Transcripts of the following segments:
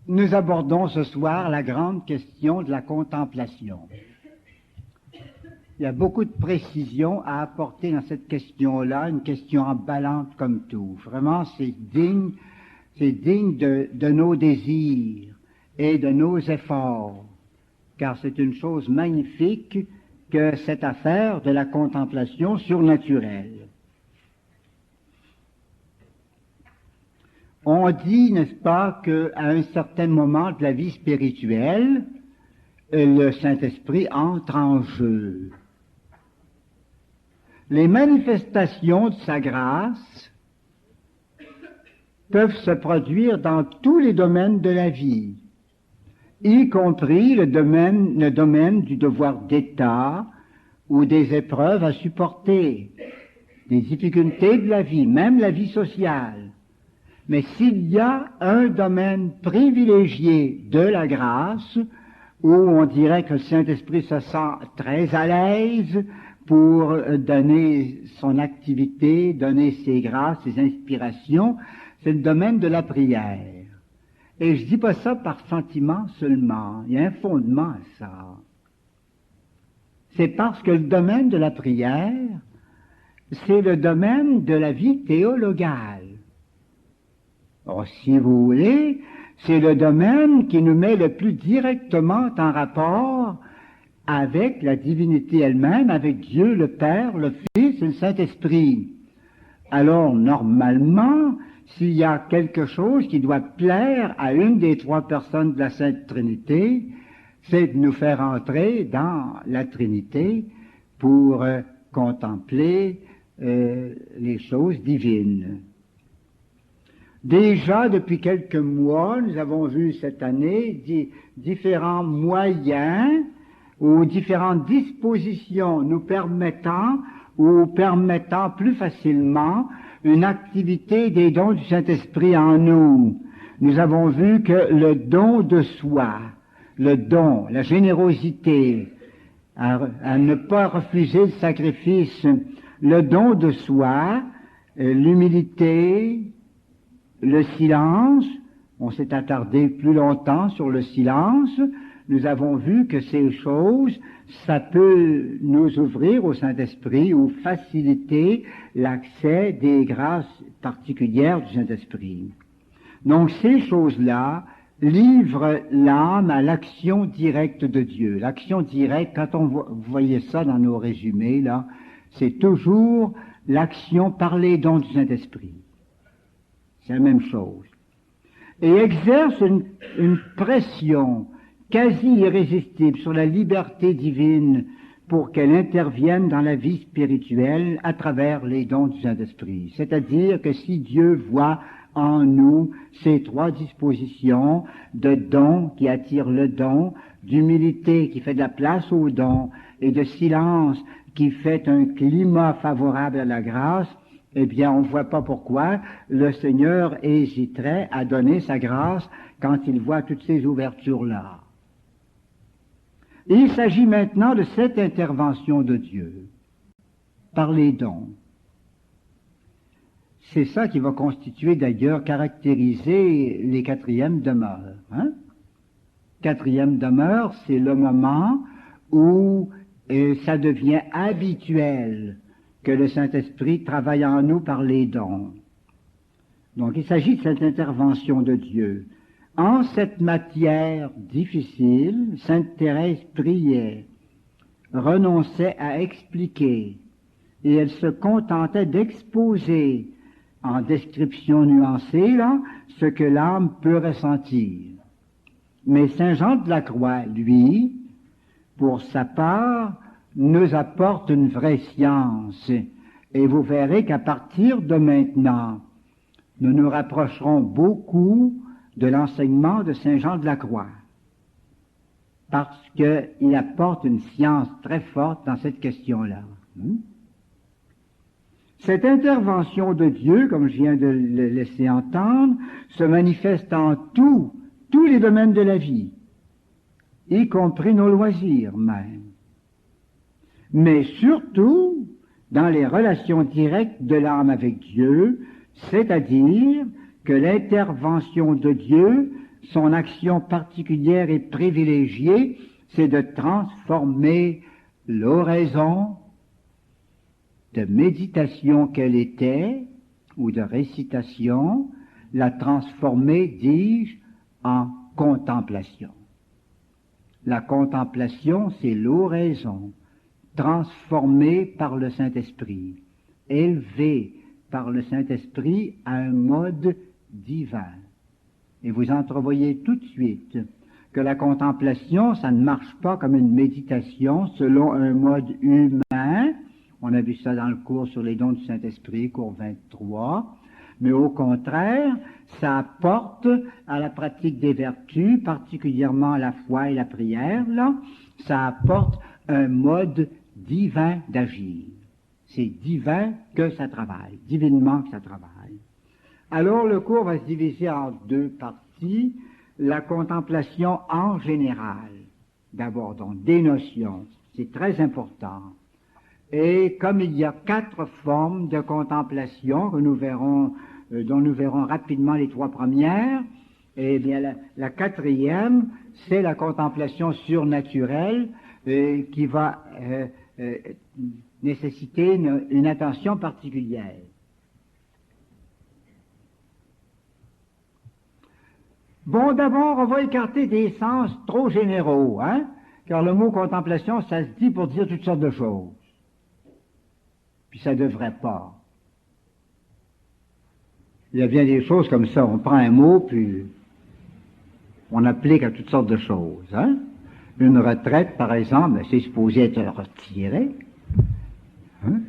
Nous abordons ce soir la grande question de la contemplation. Il y a beaucoup de précisions à apporter dans cette question-là, une question emballante comme tout. Vraiment, c'est digne de nos désirs et de nos efforts, car c'est une chose magnifique que cette affaire de la contemplation surnaturelle. On dit, n'est-ce pas, qu'à un certain moment de la vie spirituelle, le Saint-Esprit entre en jeu. Les manifestations de sa grâce peuvent se produire dans tous les domaines de la vie, y compris le domaine du devoir d'État ou des épreuves à supporter, des difficultés de la vie, même la vie sociale. Mais s'il y a un domaine privilégié de la grâce, où on dirait que le Saint-Esprit se sent très à l'aise pour donner son activité, donner ses grâces, ses inspirations, c'est le domaine de la prière. Et je dis pas ça par sentiment seulement, il y a un fondement à ça. C'est parce que le domaine de la prière, c'est le domaine de la vie théologale. Or, si vous voulez, c'est le domaine qui nous met le plus directement en rapport avec la divinité elle-même, avec Dieu le Père, le Fils et le Saint-Esprit. Alors, normalement, s'il y a quelque chose qui doit plaire à une des trois personnes de la Sainte Trinité, c'est de nous faire entrer dans la Trinité pour contempler les choses divines. Déjà, depuis quelques mois, nous avons vu cette année différents moyens ou différentes dispositions nous permettant plus facilement une activité des dons du Saint-Esprit en nous. Nous avons vu que le don de soi, le don, la générosité, à ne pas refuser le sacrifice, le don de soi, l'humilité, le silence, on s'est attardé plus longtemps sur le silence, nous avons vu que ces choses, ça peut nous ouvrir au Saint-Esprit ou faciliter l'accès des grâces particulières du Saint-Esprit. Donc ces choses-là livrent l'âme à l'action directe de Dieu. L'action directe, quand vous voyez ça dans nos résumés, là, c'est toujours l'action par les dons du Saint-Esprit. C'est la même chose. Et exerce une pression quasi irrésistible sur la liberté divine pour qu'elle intervienne dans la vie spirituelle à travers les dons du Saint-Esprit. C'est-à-dire que si Dieu voit en nous ces trois dispositions de dons qui attirent le don, d'humilité qui fait de la place au don et de silence qui fait un climat favorable à la grâce, eh bien, on ne voit pas pourquoi le Seigneur hésiterait à donner sa grâce quand il voit toutes ces ouvertures-là. Il s'agit maintenant de cette intervention de Dieu par les dons. C'est ça qui va constituer d'ailleurs, caractériser les quatrièmes demeures. Quatrième demeure, c'est le moment où ça devient habituel que le Saint-Esprit travaille en nous par les dons. Donc il s'agit de cette intervention de Dieu. En cette matière difficile, Sainte Thérèse priait, renonçait à expliquer, et elle se contentait d'exposer en description nuancée là, ce que l'âme peut ressentir. Mais Saint Jean de la Croix, lui, pour sa part, nous apporte une vraie science, et vous verrez qu'à partir de maintenant, nous nous rapprocherons beaucoup de l'enseignement de Saint Jean de la Croix, parce qu'il apporte une science très forte dans cette question-là. Cette intervention de Dieu, comme je viens de le laisser entendre, se manifeste en tous les domaines de la vie, y compris nos loisirs même. Mais surtout dans les relations directes de l'âme avec Dieu, c'est-à-dire que l'intervention de Dieu son action particulière et privilégiée, c'est de transformer l'oraison de méditation qu'elle était, ou de récitation, la transformer, dis-je, en contemplation. La contemplation, c'est l'oraison, transformée par le Saint-Esprit, élevée par le Saint-Esprit à un mode divin. Et vous entrevoyez tout de suite que la contemplation, ça ne marche pas comme une méditation selon un mode humain. On a vu ça dans le cours sur les dons du Saint-Esprit, cours 23. Mais au contraire, ça apporte à la pratique des vertus, particulièrement la foi et la prière, là, ça apporte un mode divin d'agir. C'est divin que ça travaille, divinement que ça travaille. Alors le cours va se diviser en deux parties. La contemplation en général. D'abord, donc, des notions. C'est très important. Et comme il y a 4 formes de contemplation que nous verrons, dont nous verrons rapidement les 3 premières, eh bien la 4e, c'est la contemplation surnaturelle qui va nécessiter une attention particulière. Bon, d'abord, on va écarter des sens trop généraux, hein, car le mot contemplation, ça se dit pour dire toutes sortes de choses. Puis ça devrait pas. Il y a bien des choses comme ça, on prend un mot, puis on applique à toutes sortes de choses, hein. Une retraite, par exemple, c'est supposé être retiré, hein.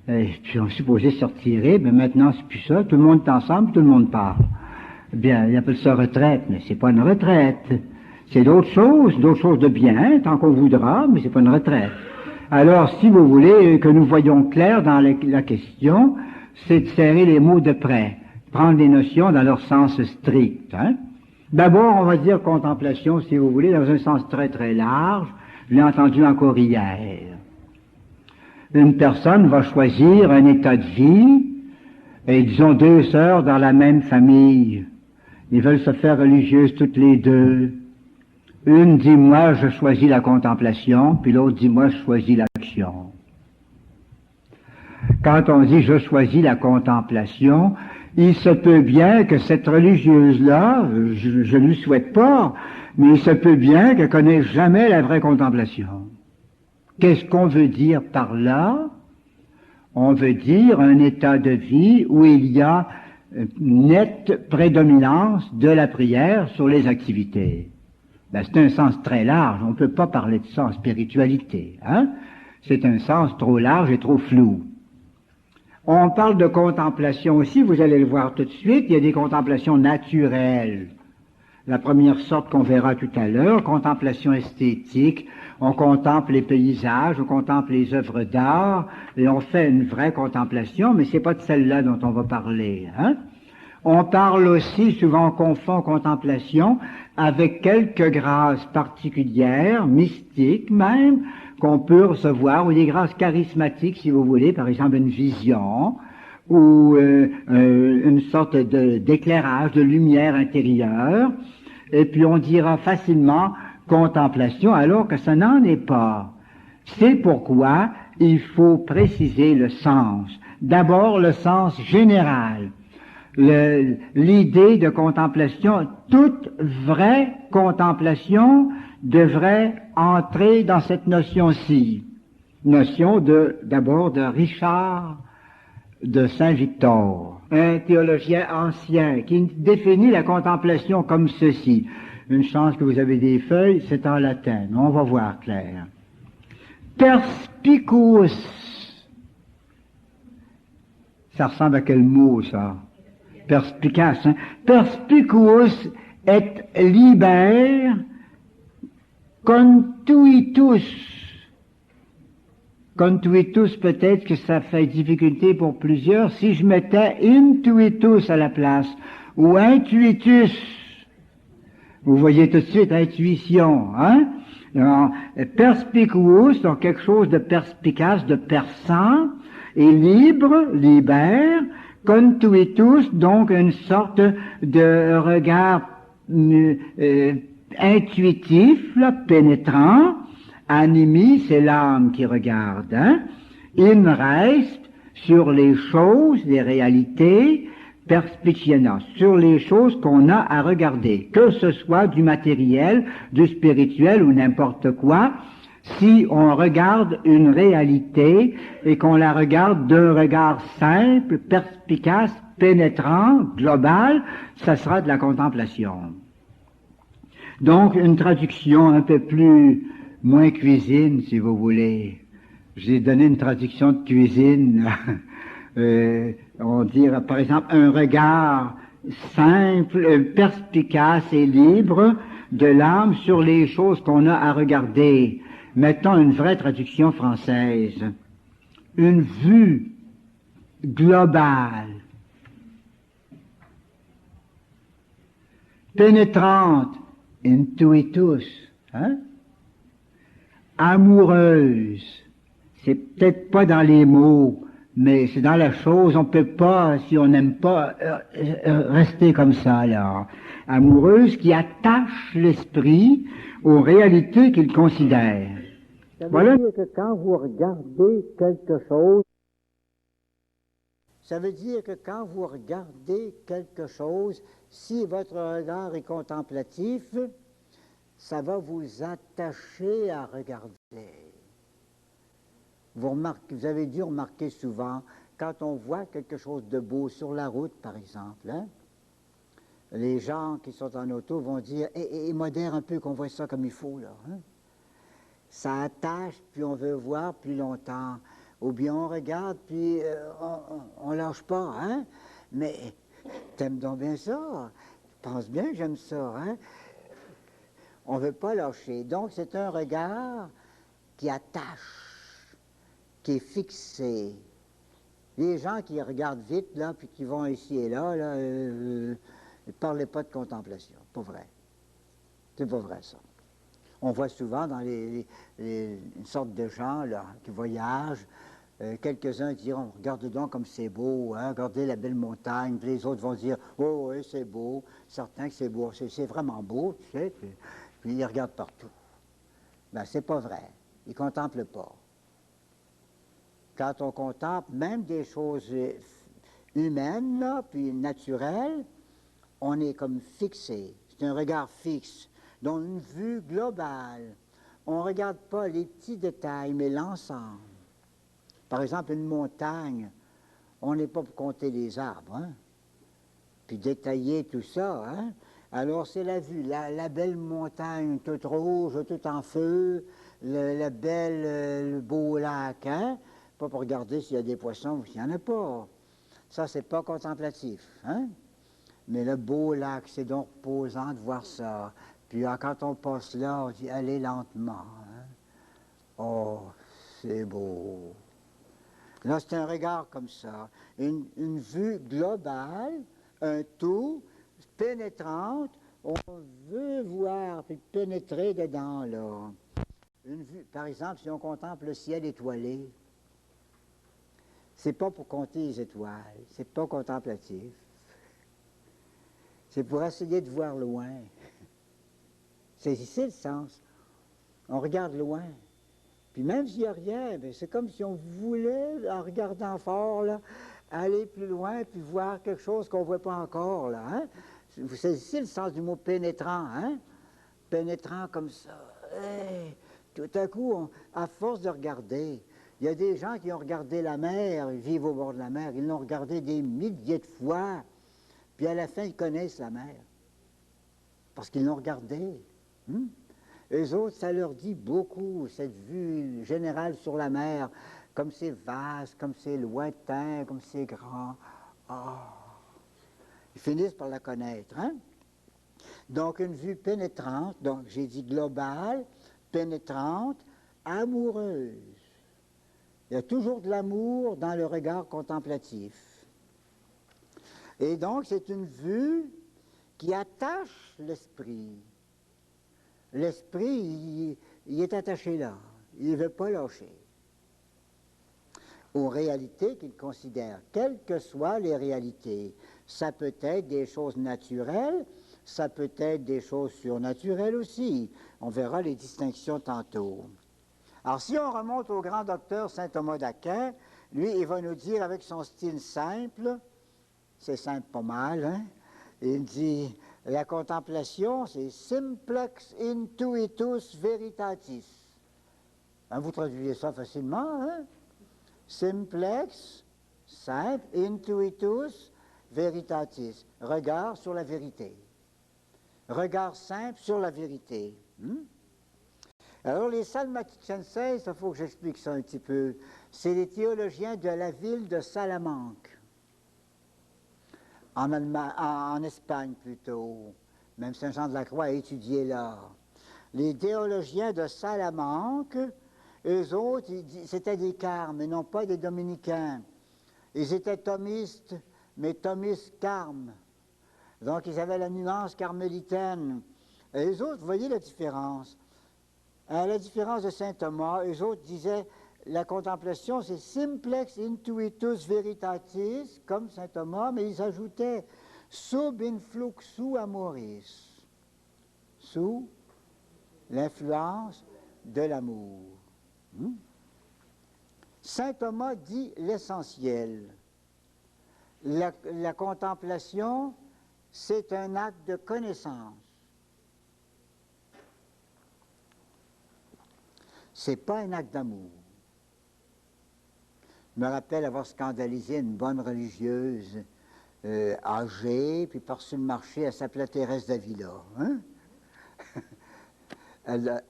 Et puis on est supposé se retirer, mais maintenant c'est plus ça, tout le monde est ensemble, tout le monde parle. Bien, il appelle ça retraite, mais c'est pas une retraite. C'est d'autres choses de bien, tant qu'on voudra, mais c'est pas une retraite. Alors, si vous voulez que nous voyons clair dans la question, c'est de serrer les mots de près, prendre les notions dans leur sens strict, hein. D'abord, on va dire contemplation, si vous voulez, dans un sens très très large. Je l'ai entendu encore hier. Une personne va choisir un état de vie, et disons 2 sœurs dans la même famille. Ils veulent se faire religieuses toutes les deux. Une dit, moi, je choisis la contemplation, puis l'autre dit, moi, je choisis l'action. Quand on dit, je choisis la contemplation, il se peut bien que cette religieuse-là, je ne lui souhaite pas, mais il se peut bien qu'elle ne connaisse jamais la vraie contemplation. Qu'est-ce qu'on veut dire par là? On veut dire un état de vie où il y a nette prédominance de la prière sur les activités. Ben, c'est un sens très large, on ne peut pas parler de ça en spiritualité, hein? C'est un sens trop large et trop flou. On parle de contemplation aussi, vous allez le voir tout de suite, il y a des contemplations naturelles. La première sorte qu'on verra tout à l'heure, contemplation esthétique, on contemple les paysages, on contemple les œuvres d'art, et on fait une vraie contemplation, mais c'est pas de celle-là dont on va parler, hein? On parle aussi, souvent on confond contemplation avec quelques grâces particulières, mystiques même, qu'on peut recevoir, ou des grâces charismatiques, si vous voulez, par exemple une vision, ou une sorte d'éclairage, de lumière intérieure, et puis on dira facilement contemplation, alors que ça n'en est pas. C'est pourquoi il faut préciser le sens. D'abord, le sens général. L'idée de contemplation, toute vraie contemplation devrait entrer dans cette notion-ci. Notion d'abord de Richard de Saint-Victor, un théologien ancien qui définit la contemplation comme ceci. Une chance que vous avez des feuilles, c'est en latin, on va voir clair. Perspicuus. Ça ressemble à quel mot, ça? Perspicace, hein? Perspicuus et liber contuitus. Contuitus, peut-être que ça fait difficulté pour plusieurs. Si je mettais intuitus à la place, ou intuitus, vous voyez tout de suite intuition, hein? Alors, perspicuus, donc quelque chose de perspicace, de perçant, et libre, libère, contuitus, donc une sorte de regard intuitif, là, pénétrant. Animi, c'est l'âme qui regarde. Hein? In reste sur les choses, les réalités, perspiciena, sur les choses qu'on a à regarder, que ce soit du matériel, du spirituel ou n'importe quoi. Si on regarde une réalité et qu'on la regarde d'un regard simple, perspicace, pénétrant, global, ça sera de la contemplation. Donc, une traduction un peu plus, moins cuisine, si vous voulez. J'ai donné une traduction de cuisine. On dirait, par exemple, un regard simple, perspicace et libre de l'âme sur les choses qu'on a à regarder. Mettons une vraie traduction française. Une vue globale, pénétrante, intuitus, hein? Amoureuse. C'est peut-être pas dans les mots, mais c'est dans la chose. On peut pas, si on n'aime pas, rester comme ça, là. Amoureuse qui attache l'esprit aux réalités qu'il considère. Ça veut Voilà. dire que quand vous regardez quelque chose, ça veut dire que quand vous regardez quelque chose, si votre regard est contemplatif, ça va vous attacher à regarder. Vous avez dû remarquer souvent, quand on voit quelque chose de beau sur la route, par exemple, hein, les gens qui sont en auto vont dire « modère un peu qu'on voit ça comme il faut, là. Hein? » Ça attache, puis on veut voir plus longtemps. Ou bien on regarde, puis on lâche pas, hein? Mais t'aimes donc bien ça? Je pense bien que j'aime ça, hein? On veut pas lâcher. Donc c'est un regard qui attache, qui est fixé. Les gens qui regardent vite, là, puis qui vont ici et là, ne parlez pas de contemplation. Pas vrai. C'est pas vrai, ça. On voit souvent dans une sorte de gens là, qui voyagent, quelques-uns diront, regarde donc comme c'est beau, hein, regardez la belle montagne, puis les autres vont dire, oh oui, c'est beau, certains que c'est beau, c'est vraiment beau, tu sais, puis ils regardent partout. Ben, c'est pas vrai, ils contemplent pas. Quand on contemple même des choses humaines, là, puis naturelles, on est comme fixé, c'est un regard fixe. Donc, une vue globale. On ne regarde pas les petits détails, mais l'ensemble. Par exemple, une montagne, on n'est pas pour compter les arbres, hein? Puis détailler tout ça, hein? Alors, c'est la vue, la belle montagne toute rouge, toute en feu, le beau lac, hein? Pas pour regarder s'il y a des poissons ou s'il n'y en a pas. Ça, c'est pas contemplatif, hein? Mais le beau lac, c'est donc reposant de voir ça. Puis quand on passe là, on dit, allez lentement. Hein? Oh, c'est beau. Là, c'est un regard comme ça. Une vue globale, un tout, pénétrante. On veut voir, puis pénétrer dedans, là. Une vue, par exemple, si on contemple le ciel étoilé, c'est pas pour compter les étoiles, c'est pas contemplatif. C'est pour essayer de voir loin. C'est ici le sens. On regarde loin. Puis même s'il n'y a rien, c'est comme si on voulait, en regardant fort, là, aller plus loin puis voir quelque chose qu'on ne voit pas encore. Là, hein? C'est ici le sens du mot pénétrant. Hein? Pénétrant comme ça. Hey! Tout à coup, à force de regarder, il y a des gens qui ont regardé la mer, ils vivent au bord de la mer, ils l'ont regardé des milliers de fois, puis à la fin, ils connaissent la mer. Parce qu'ils l'ont regardée. Eux autres, ça leur dit beaucoup, cette vue générale sur la mer, comme c'est vaste, comme c'est lointain, comme c'est grand. Ils finissent par la connaître. Hein? Donc, une vue pénétrante, donc j'ai dit globale, pénétrante, amoureuse. Il y a toujours de l'amour dans le regard contemplatif. Et donc, c'est une vue qui attache l'esprit. L'esprit, il est attaché là. Il ne veut pas lâcher. Aux réalités qu'il considère, quelles que soient les réalités. Ça peut être des choses naturelles, ça peut être des choses surnaturelles aussi. On verra les distinctions tantôt. Alors, si on remonte au grand docteur saint Thomas d'Aquin, lui, il va nous dire avec son style simple, c'est simple pas mal, hein? Il dit, la contemplation, c'est simplex intuitus veritatis. Hein, vous traduisez ça facilement, hein? Simplex, simple, intuitus veritatis. Regard sur la vérité. Regard simple sur la vérité. Alors, les Salmaticenses, il faut que j'explique ça un petit peu. C'est les théologiens de la ville de Salamanque. En Espagne plutôt. Même Saint Jean de la Croix a étudié là. Les théologiens de Salamanque, eux autres, c'était des carmes, mais non pas des dominicains. Ils étaient thomistes, mais thomistes carmes. Donc, ils avaient la nuance carmélitaine. Et les autres, vous voyez la différence. À la différence de saint Thomas, eux autres disaient la contemplation, c'est simplex intuitus veritatis, comme saint Thomas, mais ils ajoutaient sub influxu amoris, sous l'influence de l'amour. Saint Thomas dit l'essentiel. La contemplation, c'est un acte de connaissance. C'est pas un acte d'amour. Je me rappelle avoir scandalisé une bonne religieuse âgée, puis par-dessus le marché, elle s'appelait Thérèse d'Avila. Hein?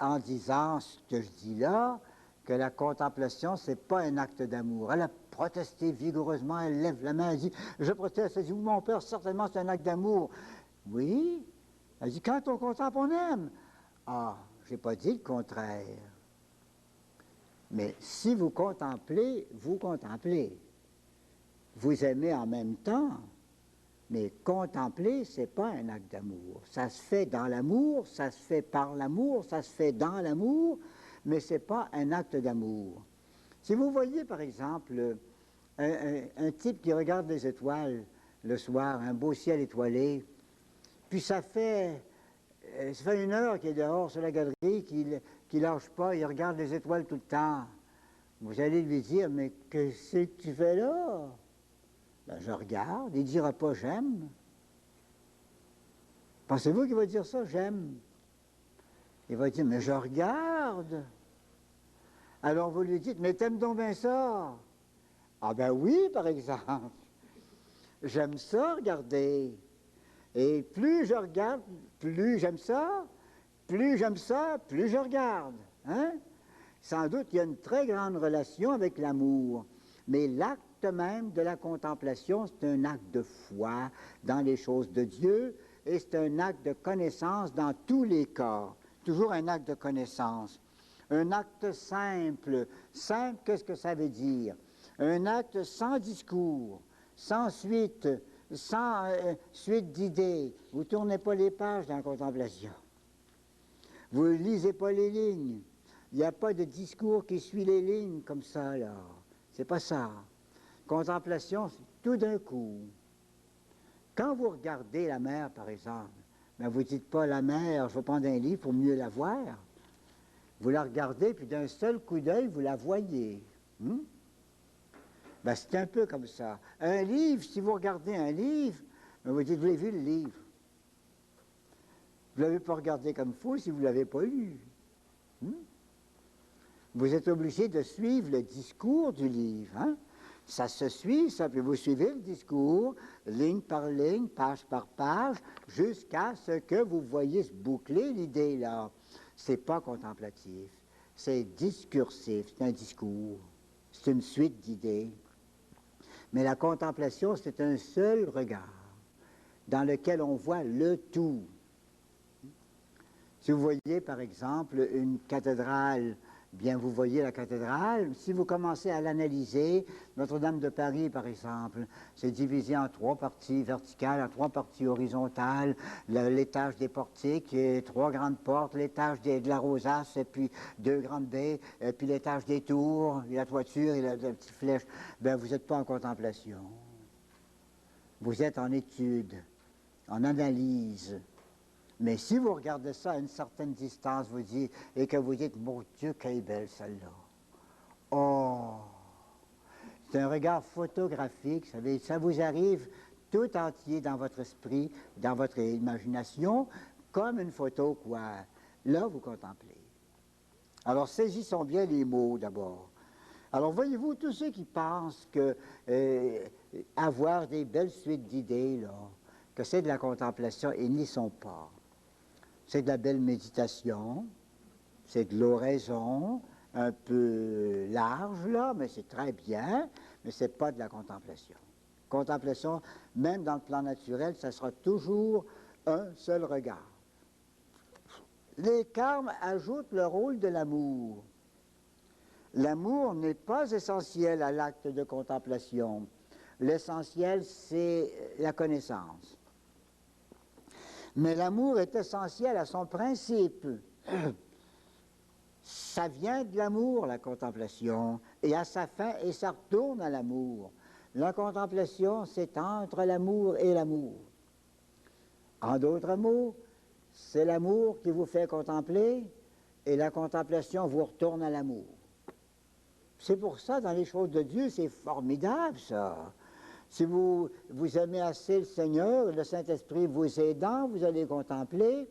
En disant ce que je dis là, que la contemplation, c'est pas un acte d'amour. Elle a protesté vigoureusement, elle lève la main, elle dit « Je proteste », elle dit « Oui, mon père, certainement, c'est un acte d'amour. » Oui, elle dit « Quand on contemple, on aime. » Ah, j'ai pas dit le contraire. Mais si vous contemplez, vous contemplez. Vous aimez en même temps, mais contempler, ce n'est pas un acte d'amour. Ça se fait dans l'amour, ça se fait par l'amour, ça se fait dans l'amour, mais ce n'est pas un acte d'amour. Si vous voyez, par exemple, un type qui regarde les étoiles le soir, un beau ciel étoilé, puis ça fait 1 heure qu'il est dehors sur la galerie, qu'il lâche pas, il regarde les étoiles tout le temps. Vous allez lui dire, mais qu'est-ce que tu fais là? Ben, je regarde, il ne dira pas j'aime. Pensez-vous qu'il va dire ça, j'aime? Il va dire, mais je regarde. Alors vous lui dites, mais t'aimes donc bien ça? Ah ben oui, par exemple. J'aime ça, regarder. Et plus je regarde, plus j'aime ça, plus j'aime ça, plus je regarde. Hein? Sans doute, il y a une très grande relation avec l'amour. Mais l'acte même de la contemplation, c'est un acte de foi dans les choses de Dieu et c'est un acte de connaissance dans tous les cas. Toujours un acte de connaissance. Un acte simple. Simple, qu'est-ce que ça veut dire? Un acte sans discours, sans suite, sans suite d'idées. Vous ne tournez pas les pages dans la contemplation. Vous ne lisez pas les lignes. Il n'y a pas de discours qui suit les lignes comme ça, là. C'est pas ça. Contemplation, c'est tout d'un coup. Quand vous regardez la mer, par exemple, ben vous ne dites pas la mer, je vais prendre un livre pour mieux la voir. Vous la regardez, puis d'un seul coup d'œil, vous la voyez. Ben, c'est un peu comme ça. Un livre, si vous regardez un livre, ben vous dites, vous avez vu le livre. Vous ne l'avez pas regardé comme fou si vous ne l'avez pas lu. Vous êtes obligé de suivre le discours du livre. Hein? Ça se suit, ça, puis vous suivez le discours, ligne par ligne, page par page, jusqu'à ce que vous voyez se boucler l'idée là. C'est pas contemplatif, c'est discursif, c'est un discours, c'est une suite d'idées. Mais la contemplation, c'est un seul regard dans lequel on voit le tout. Si vous voyez, par exemple, une cathédrale, bien, vous voyez la cathédrale, si vous commencez à l'analyser, Notre-Dame de Paris, par exemple, c'est divisé en 3 parties verticales, en 3 parties horizontales, l'étage des portiques, 3 grandes portes, l'étage de la rosace, et puis 2 grandes baies, et puis l'étage des tours, et la toiture, et la petite flèche. Bien, vous n'êtes pas en contemplation. Vous êtes en étude, en analyse. Mais si vous regardez ça à une certaine distance, vous dites, et que vous dites, mon Dieu, qu'elle est belle celle-là. Oh! C'est un regard photographique, ça vous arrive tout entier dans votre esprit, dans votre imagination, comme une photo, quoi. Là, vous contemplez. Alors, saisissons bien les mots d'abord. Alors, voyez-vous, tous ceux qui pensent que avoir des belles suites d'idées, là, que c'est de la contemplation, ils n'y sont pas. C'est de la belle méditation, c'est de l'oraison, un peu large, là, mais c'est très bien, mais ce n'est pas de la contemplation. Contemplation, même dans le plan naturel, ça sera toujours un seul regard. Les karmes ajoutent le rôle de l'amour. L'amour n'est pas essentiel à l'acte de contemplation. L'essentiel, c'est la connaissance. Mais l'amour est essentiel à son principe. Ça vient de l'amour, la contemplation, et à sa fin, et ça retourne à l'amour. La contemplation, c'est entre l'amour et l'amour. En d'autres mots, c'est l'amour qui vous fait contempler, et la contemplation vous retourne à l'amour. C'est pour ça, dans les choses de Dieu, c'est formidable, ça. Si vous aimez assez le Seigneur, le Saint-Esprit vous aidant, vous allez contempler.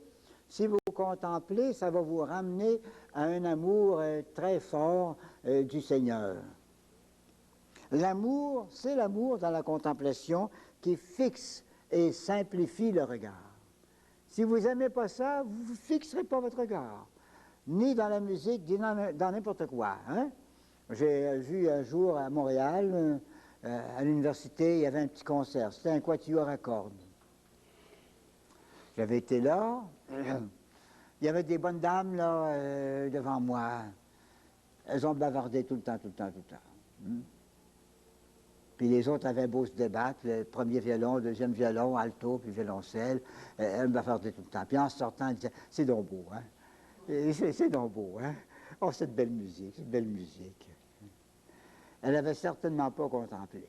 Si vous contemplez, ça va vous ramener à un amour très fort du Seigneur. L'amour, c'est l'amour dans la contemplation qui fixe et simplifie le regard. Si vous n'aimez pas ça, vous ne fixerez pas votre regard, ni dans la musique, ni dans n'importe quoi. Hein? J'ai vu un jour à Montréal, à l'université, il y avait un petit concert. C'était un quatuor à cordes. J'avais été là. Il y avait des bonnes dames là devant moi. Elles ont bavardé tout le temps. Puis les autres avaient beau se débattre, le premier violon, le deuxième violon, alto, puis violoncelle. Elles bavardaient tout le temps. Puis en sortant, elles disaient, c'est donc beau, hein? C'est donc beau, hein? Oh, cette belle musique, cette belle musique. Elle n'avait certainement pas contemplé.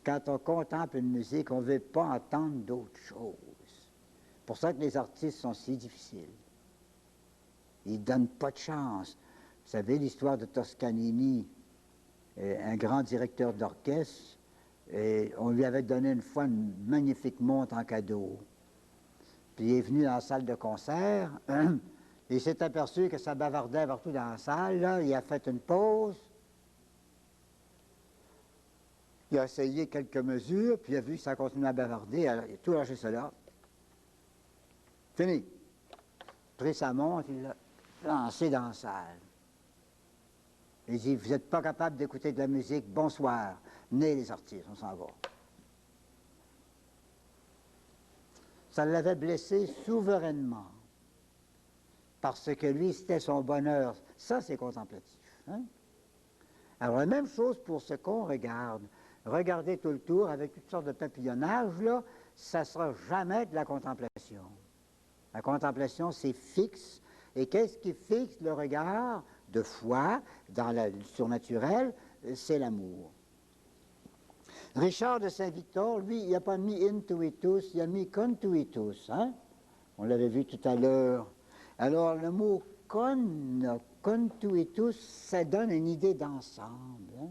Quand on contemple une musique, on ne veut pas entendre d'autre chose. C'est pour ça que les artistes sont si difficiles. Ils ne donnent pas de chance. Vous savez l'histoire de Toscanini, un grand directeur d'orchestre, et on lui avait donné une fois une magnifique montre en cadeau. Puis il est venu dans la salle de concert, et il s'est aperçu que ça bavardait partout dans la salle, là. Il a fait une pause. Il a essayé quelques mesures, puis il a vu que ça continuait à bavarder, alors il a tout lâché cela. Fini. Pris sa montre, il l'a lancé dans la salle. Il dit, vous n'êtes pas capable d'écouter de la musique, bonsoir. Venez les artistes, on s'en va. Ça l'avait blessé souverainement. Parce que lui, c'était son bonheur. Ça, c'est contemplatif. Hein? Alors, la même chose pour ce qu'on regarde. Regardez tout le tour avec toutes sortes de papillonnages, là, ça ne sera jamais de la contemplation. La contemplation, c'est fixe. Et qu'est-ce qui fixe le regard de foi dans le surnaturel? C'est l'amour. Richard de Saint-Victor, lui, il n'a pas mis intuitus, il a mis contuitus. Hein? On l'avait vu tout à l'heure. Alors, le mot contuitus, ça donne une idée d'ensemble. Hein?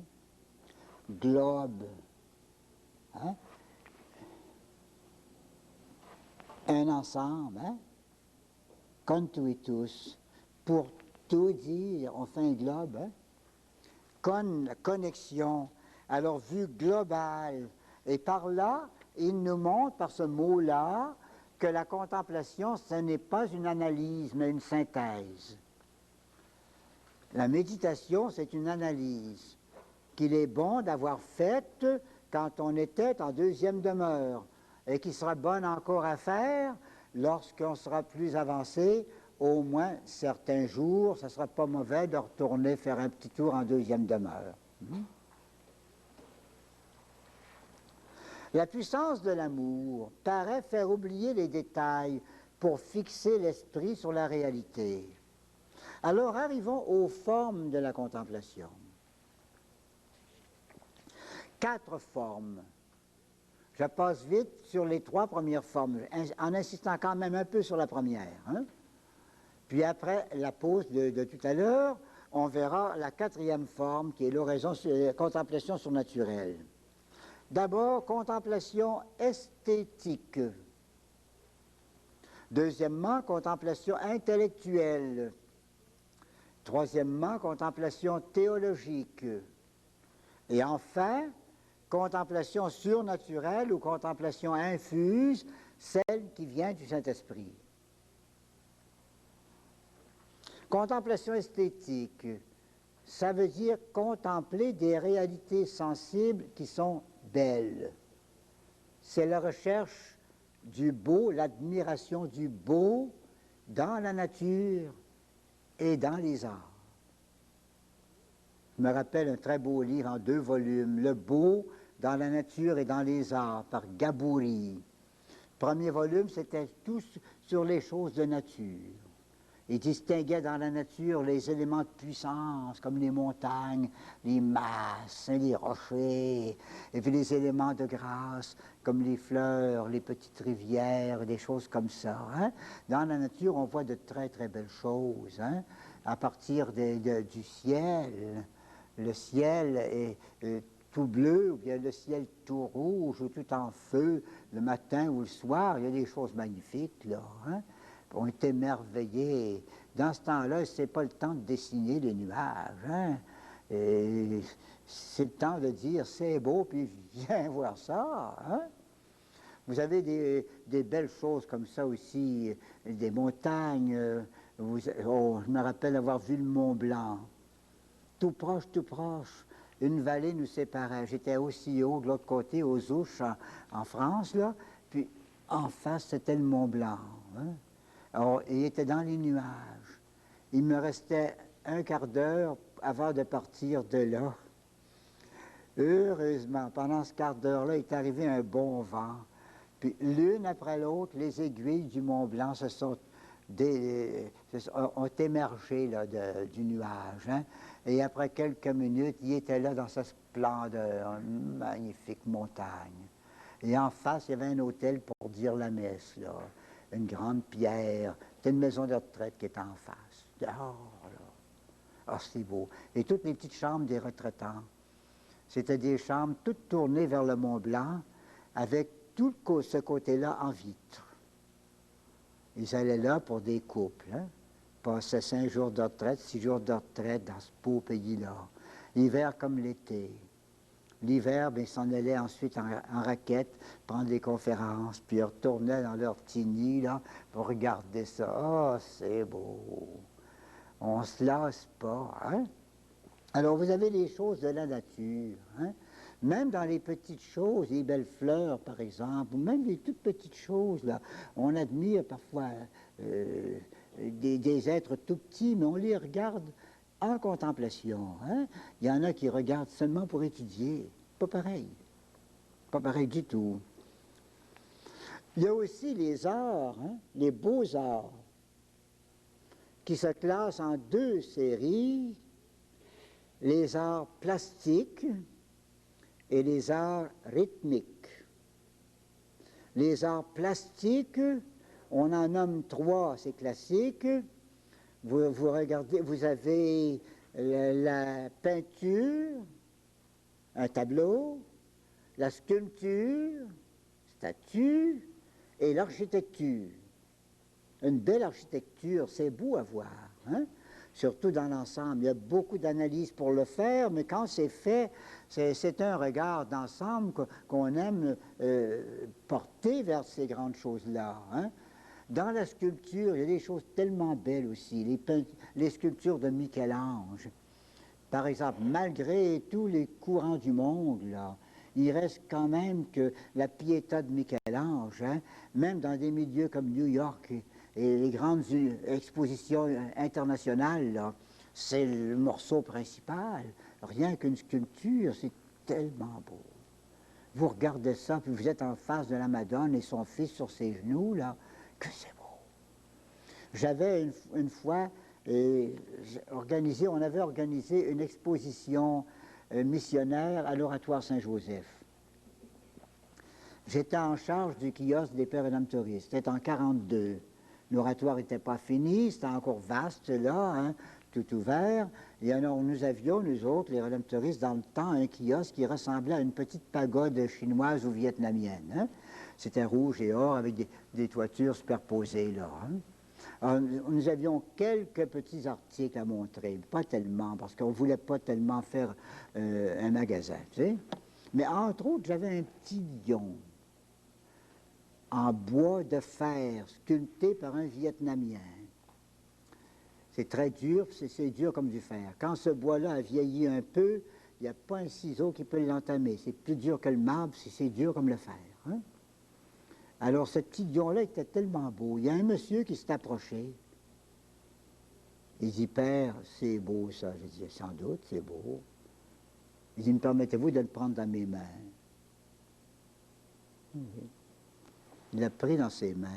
Globe. Hein? Un ensemble. Hein? Contuitus. Pour tout dire, on fait un globe. Hein? Connexion. Alors, vue globale. Et par là, il nous montre, par ce mot-là, que la contemplation, ce n'est pas une analyse, mais une synthèse. La méditation, c'est une analyse qu'il est bon d'avoir faite quand on était en deuxième demeure et qui sera bonne encore à faire lorsqu'on sera plus avancé, au moins certains jours, ça ne sera pas mauvais de retourner faire un petit tour en deuxième demeure. La puissance de l'amour paraît faire oublier les détails pour fixer l'esprit sur la réalité. Alors arrivons aux formes de la contemplation. 4 formes. Je passe vite sur les 3 premières formes, en insistant quand même un peu sur la première. Hein? Puis après la pause de tout à l'heure, on verra la 4e forme, qui est l'oraison, contemplation surnaturelle. D'abord, contemplation esthétique. Deuxièmement, contemplation intellectuelle. Troisièmement, contemplation théologique. Et enfin, contemplation surnaturelle ou contemplation infuse, celle qui vient du Saint-Esprit. Contemplation esthétique, ça veut dire contempler des réalités sensibles qui sont belles. C'est la recherche du beau, l'admiration du beau dans la nature et dans les arts. Je me rappelle un très beau livre en 2 volumes, Le beau dans la nature et dans les arts, par Gaboury. Premier volume, c'était tout sur les choses de nature. Il distinguait dans la nature les éléments de puissance, comme les montagnes, les masses, les rochers, et puis les éléments de grâce, comme les fleurs, les petites rivières, des choses comme ça. Hein? Dans la nature, on voit de très, très belles choses, hein? À partir du ciel. Le ciel est tout bleu, ou bien le ciel tout rouge, ou tout en feu, le matin ou le soir. Il y a des choses magnifiques, là, hein? On est émerveillés. Dans ce temps-là, ce n'est pas le temps de dessiner les nuages. Hein? C'est le temps de dire c'est beau, puis viens voir ça. Hein? Vous avez des belles choses comme ça aussi, des montagnes. Je me rappelle avoir vu le Mont Blanc. Tout proche. Une vallée nous séparait. J'étais aussi haut de l'autre côté, aux Ouches, en France, là. Puis en face, c'était le Mont Blanc. Hein? Alors, il était dans les nuages. Il me restait un quart d'heure avant de partir de là. Heureusement, pendant ce quart d'heure-là, il est arrivé un bon vent. Puis l'une après l'autre, les aiguilles du Mont Blanc ont émergé là, du nuage. Hein? Et après quelques minutes, il était là dans sa splendeur, une magnifique montagne. Et en face, il y avait un hôtel pour dire la messe, là. Une grande pierre. C'était une maison de retraite qui était en face. Dehors, là. Ah, c'est beau. Et toutes les petites chambres des retraitants, c'était des chambres toutes tournées vers le Mont Blanc, avec tout ce côté-là en vitre. Ils allaient là pour des couples, hein? Passaient 5 jours de retraite, 6 jours de retraite dans ce beau pays-là. L'hiver comme l'été. L'hiver, bien, ils s'en allaient ensuite en raquette, prendre des conférences, puis ils retournaient dans leur petit nid, là, pour regarder ça. Ah, c'est beau! On ne se lasse pas, hein? Alors, vous avez les choses de la nature, hein? Même dans les petites choses, les belles fleurs, par exemple, ou même les toutes petites choses, là, on admire parfois des êtres tout petits, mais on les regarde en contemplation. Hein? Il y en a qui regardent seulement pour étudier. Pas pareil. Pas pareil du tout. Il y a aussi les arts, hein? Les beaux-arts, qui se classent en 2 séries, les arts plastiques et les arts rythmiques. Les arts plastiques, on en nomme 3, c'est classique. Vous regardez, vous avez la peinture, un tableau, la sculpture, statue, et l'architecture. Une belle architecture, c'est beau à voir, hein? Surtout dans l'ensemble. Il y a beaucoup d'analyses pour le faire, mais quand c'est fait, c'est un regard d'ensemble qu'on aime porter vers ces grandes choses-là. Hein? Dans la sculpture, il y a des choses tellement belles aussi. Les sculptures de Michel-Ange, par exemple, malgré tous les courants du monde, là, il reste quand même que la Pietà de Michel-Ange, hein, même dans des milieux comme New York et les grandes expositions internationales, c'est le morceau principal. Rien qu'une sculpture, c'est tellement beau. Vous regardez ça, puis vous êtes en face de la Madone et son fils sur ses genoux, là, que c'est beau. J'avais une fois on avait organisé une exposition missionnaire à l'Oratoire Saint-Joseph. J'étais en charge du kiosque des Pères Rédemptoristes. C'était en 1942. L'oratoire n'était pas fini, c'était encore vaste là, hein, tout ouvert. Et alors nous avions, nous autres, les Rédemptoristes, dans le temps, un kiosque qui ressemblait à une petite pagode chinoise ou vietnamienne. Hein. C'était rouge et or avec des toitures superposées là. Hein. Alors, nous avions quelques petits articles à montrer, pas tellement, parce qu'on ne voulait pas tellement faire un magasin, tu sais. Mais entre autres, j'avais un petit lion en bois de fer, sculpté par un Vietnamien. C'est très dur, c'est dur comme du fer. Quand ce bois-là a vieilli un peu, il n'y a pas un ciseau qui peut l'entamer. C'est plus dur que le marbre, c'est dur comme le fer. Hein? Alors, ce petit lion-là était tellement beau. Il y a un monsieur qui s'est approché. Il dit, Père, c'est beau ça. Je dis, sans doute, c'est beau. Il dit, me permettez-vous de le prendre dans mes mains? Il l'a pris dans ses mains.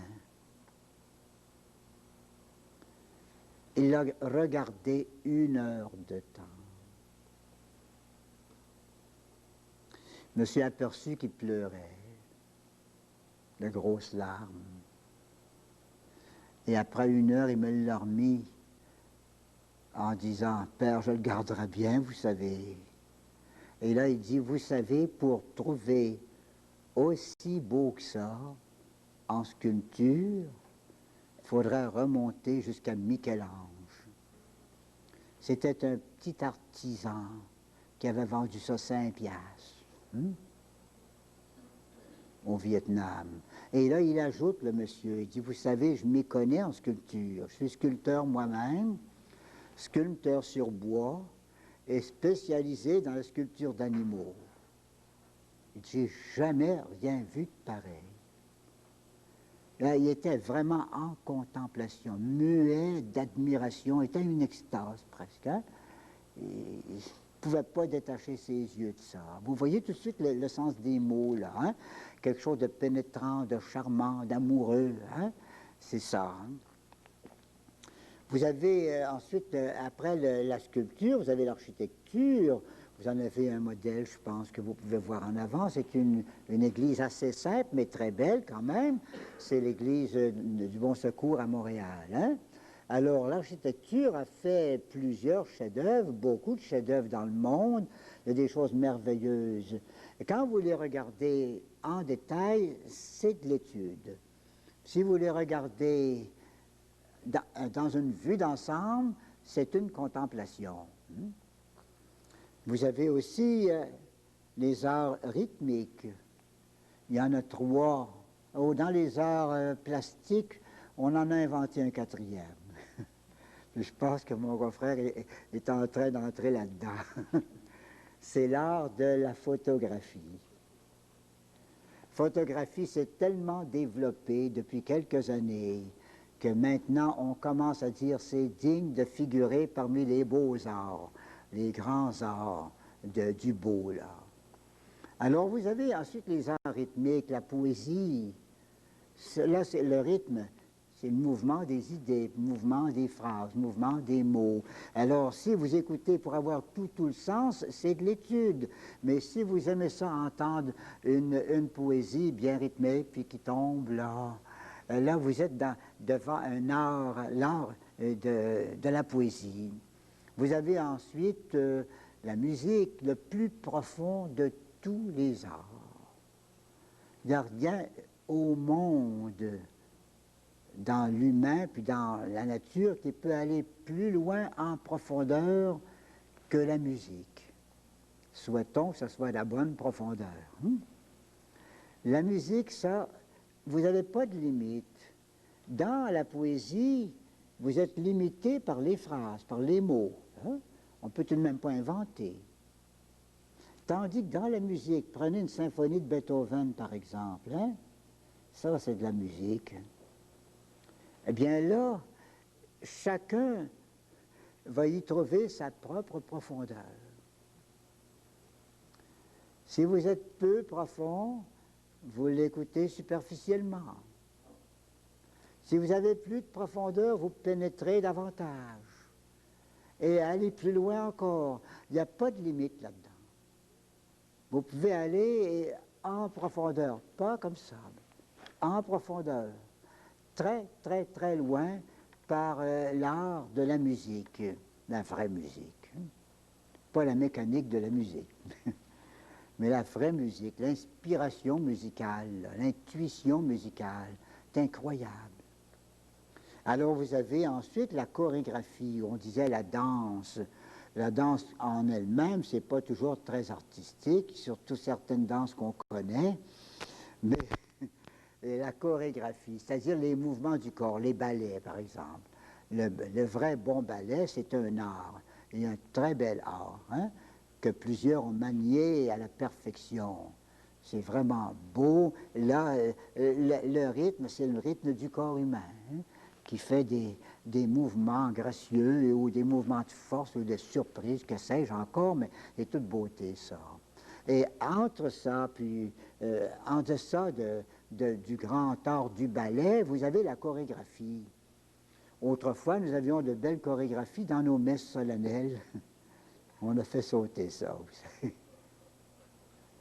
Il l'a regardé 1 heure de temps. Je me suis aperçu qu'il pleurait, de grosses larmes. Et après 1 heure, il me l'a remis en disant, Père, je le garderai bien, vous savez. Et là, il dit, vous savez, pour trouver aussi beau que ça, en sculpture, il faudrait remonter jusqu'à Michel-Ange. C'était un petit artisan qui avait vendu ça 5 piastres au Vietnam. Et là, il ajoute, le monsieur, il dit, vous savez, je m'y connais en sculpture. Je suis sculpteur moi-même, sculpteur sur bois et spécialisé dans la sculpture d'animaux. J'ai jamais rien vu de pareil. Là, il était vraiment en contemplation, muet d'admiration, était une extase presque. Hein? Il ne pouvait pas détacher ses yeux de ça. Vous voyez tout de suite le sens des mots, là. Hein? Quelque chose de pénétrant, de charmant, d'amoureux. Hein? C'est ça. Hein? Vous avez ensuite, après la sculpture, vous avez l'architecture. Vous en avez un modèle, je pense, que vous pouvez voir en avant. C'est une église assez simple, mais très belle quand même. C'est l'église du Bon Secours à Montréal. Hein? Alors, l'architecture a fait plusieurs chefs-d'œuvre, beaucoup de chefs-d'œuvre dans le monde. Il y a des choses merveilleuses. Et quand vous les regardez en détail, c'est de l'étude. Si vous les regardez dans une vue d'ensemble, c'est une contemplation. Vous avez aussi les arts rythmiques. Il y en a 3. Oh, dans les arts plastiques, on en a inventé un 4e. Je pense que mon confrère est en train d'entrer là-dedans. C'est l'art de la photographie. Photographie s'est tellement développée depuis quelques années que maintenant on commence à dire c'est digne de figurer parmi les beaux-arts, les grands arts du beau, là. Alors vous avez ensuite les arts rythmiques, la poésie. Là, c'est le rythme, c'est le mouvement des idées, le mouvement des phrases, le mouvement des mots. Alors, si vous écoutez pour avoir tout le sens, c'est de l'étude. Mais si vous aimez ça, entendre une poésie bien rythmée, puis qui tombe, là vous êtes devant un art, l'art de la poésie. Vous avez ensuite la musique, le plus profond de tous les arts. Il n'y a rien au monde, dans l'humain, puis dans la nature, qui peut aller plus loin en profondeur que la musique. Souhaitons que ce soit la bonne profondeur. La musique, ça, vous n'avez pas de limite. Dans la poésie, vous êtes limité par les phrases, par les mots. Hein? On ne peut tout de même pas inventer. Tandis que dans la musique, prenez une symphonie de Beethoven, par exemple, hein? Ça, c'est de la musique. Eh bien là, chacun va y trouver sa propre profondeur. Si vous êtes peu profond, vous l'écoutez superficiellement. Si vous avez plus de profondeur, vous pénétrez davantage. Et aller plus loin encore. Il n'y a pas de limite là-dedans. Vous pouvez aller en profondeur, pas comme ça, en profondeur, très, très, très loin par l'art de la musique, la vraie musique, pas la mécanique de la musique, mais la vraie musique, l'inspiration musicale, l'intuition musicale, c'est incroyable. Alors vous avez ensuite la chorégraphie, on disait la danse. La danse en elle-même, c'est pas toujours très artistique, surtout certaines danses qu'on connaît, mais la chorégraphie, c'est-à-dire les mouvements du corps, les ballets par exemple. Le vrai bon ballet, c'est un art, et un très bel art, hein, que plusieurs ont manié à la perfection. C'est vraiment beau. Là, le rythme, c'est le rythme du corps humain, hein, qui fait des mouvements gracieux ou des mouvements de force ou de surprise, que sais-je encore, mais c'est toute beauté, ça. Et entre ça, puis en deçà du grand art du ballet, vous avez la chorégraphie. Autrefois, nous avions de belles chorégraphies dans nos messes solennelles. On a fait sauter ça, vous savez.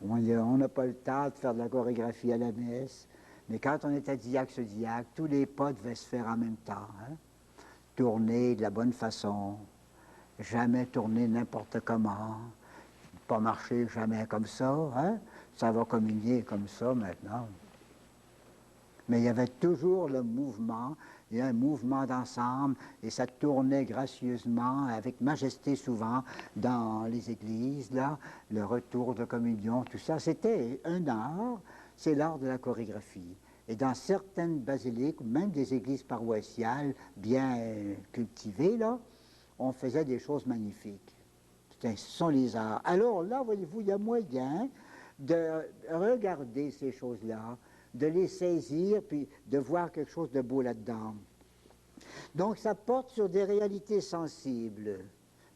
On n'a pas le temps de faire de la chorégraphie à la messe, mais quand on était diacre sur diacre, tous les pas devaient se faire en même temps. Hein? Tourner de la bonne façon, jamais tourner n'importe comment, pas marcher jamais comme ça. Hein? Ça va communier comme ça maintenant. Mais il y avait toujours le mouvement, il y a un mouvement d'ensemble, et ça tournait gracieusement, avec majesté souvent, dans les églises, là, le retour de communion, tout ça. C'était un art, c'est l'art de la chorégraphie. Et dans certaines basiliques, même des églises paroissiales bien cultivées, là, on faisait des choses magnifiques. Ce sont les arts. Alors là, voyez-vous, il y a moyen de regarder ces choses-là, de les saisir, puis de voir quelque chose de beau là-dedans. Donc ça porte sur des réalités sensibles,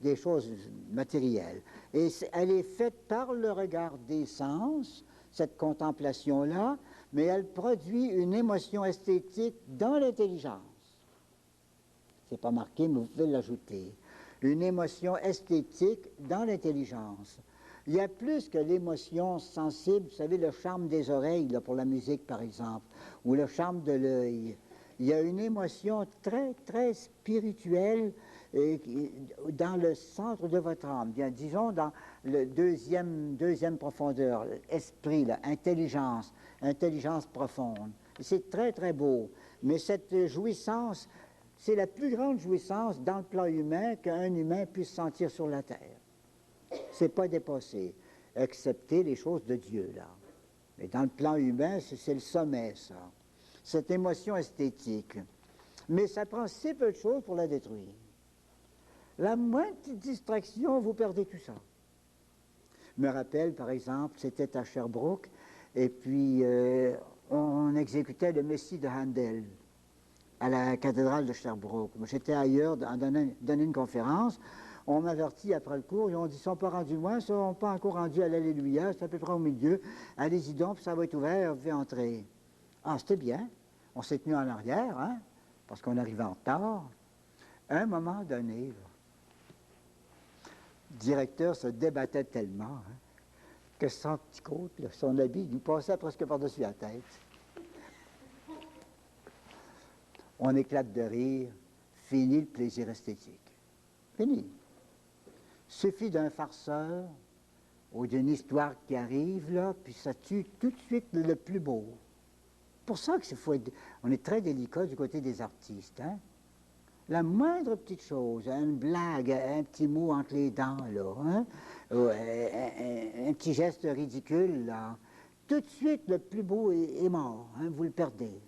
des choses matérielles. Et elle est faite par le regard des sens, cette contemplation-là, mais elle produit une émotion esthétique dans l'intelligence. C'est pas marqué, mais vous pouvez l'ajouter. Une émotion esthétique dans l'intelligence. Il y a plus que l'émotion sensible, vous savez, le charme des oreilles, là, pour la musique par exemple, ou le charme de l'œil. Il y a une émotion très, très spirituelle dans le centre de votre âme, bien, disons dans le deuxième profondeur, esprit, là, intelligence, intelligence profonde. C'est très, très beau. Mais cette jouissance, c'est la plus grande jouissance dans le plan humain qu'un humain puisse sentir sur la terre. C'est pas dépassé, excepté les choses de Dieu, là. Mais dans le plan humain, c'est le sommet, ça. Cette émotion esthétique. Mais ça prend si peu de choses pour la détruire. La moindre petite distraction, vous perdez tout ça. Je me rappelle, par exemple, c'était à Sherbrooke, et puis on exécutait le Messie de Handel à la cathédrale de Sherbrooke. Moi, j'étais ailleurs, donner une conférence. On m'avertit après le cours, ils ont dit, ils ne sont pas rendus loin, ils ne sont pas encore rendus à l'Alléluia, c'est à peu près au milieu. Allez-y donc, puis ça va être ouvert, vous pouvez entrer. Ah, c'était bien. On s'est tenu en arrière, hein, parce qu'on arrivait en retard. À un moment donné, là, le directeur se débattait tellement, hein, que son petit côte, là, son habit, il nous passait presque par-dessus la tête. On éclate de rire, fini le plaisir esthétique. Fini. Suffit d'un farceur ou d'une histoire qui arrive, là, puis ça tue tout de suite le plus beau. Pour ça on est très délicat du côté des artistes. Hein? La moindre petite chose, une blague, un petit mot entre les dents, là, hein? Un petit geste ridicule, là, tout de suite le plus beau est mort, hein? Vous le perdez.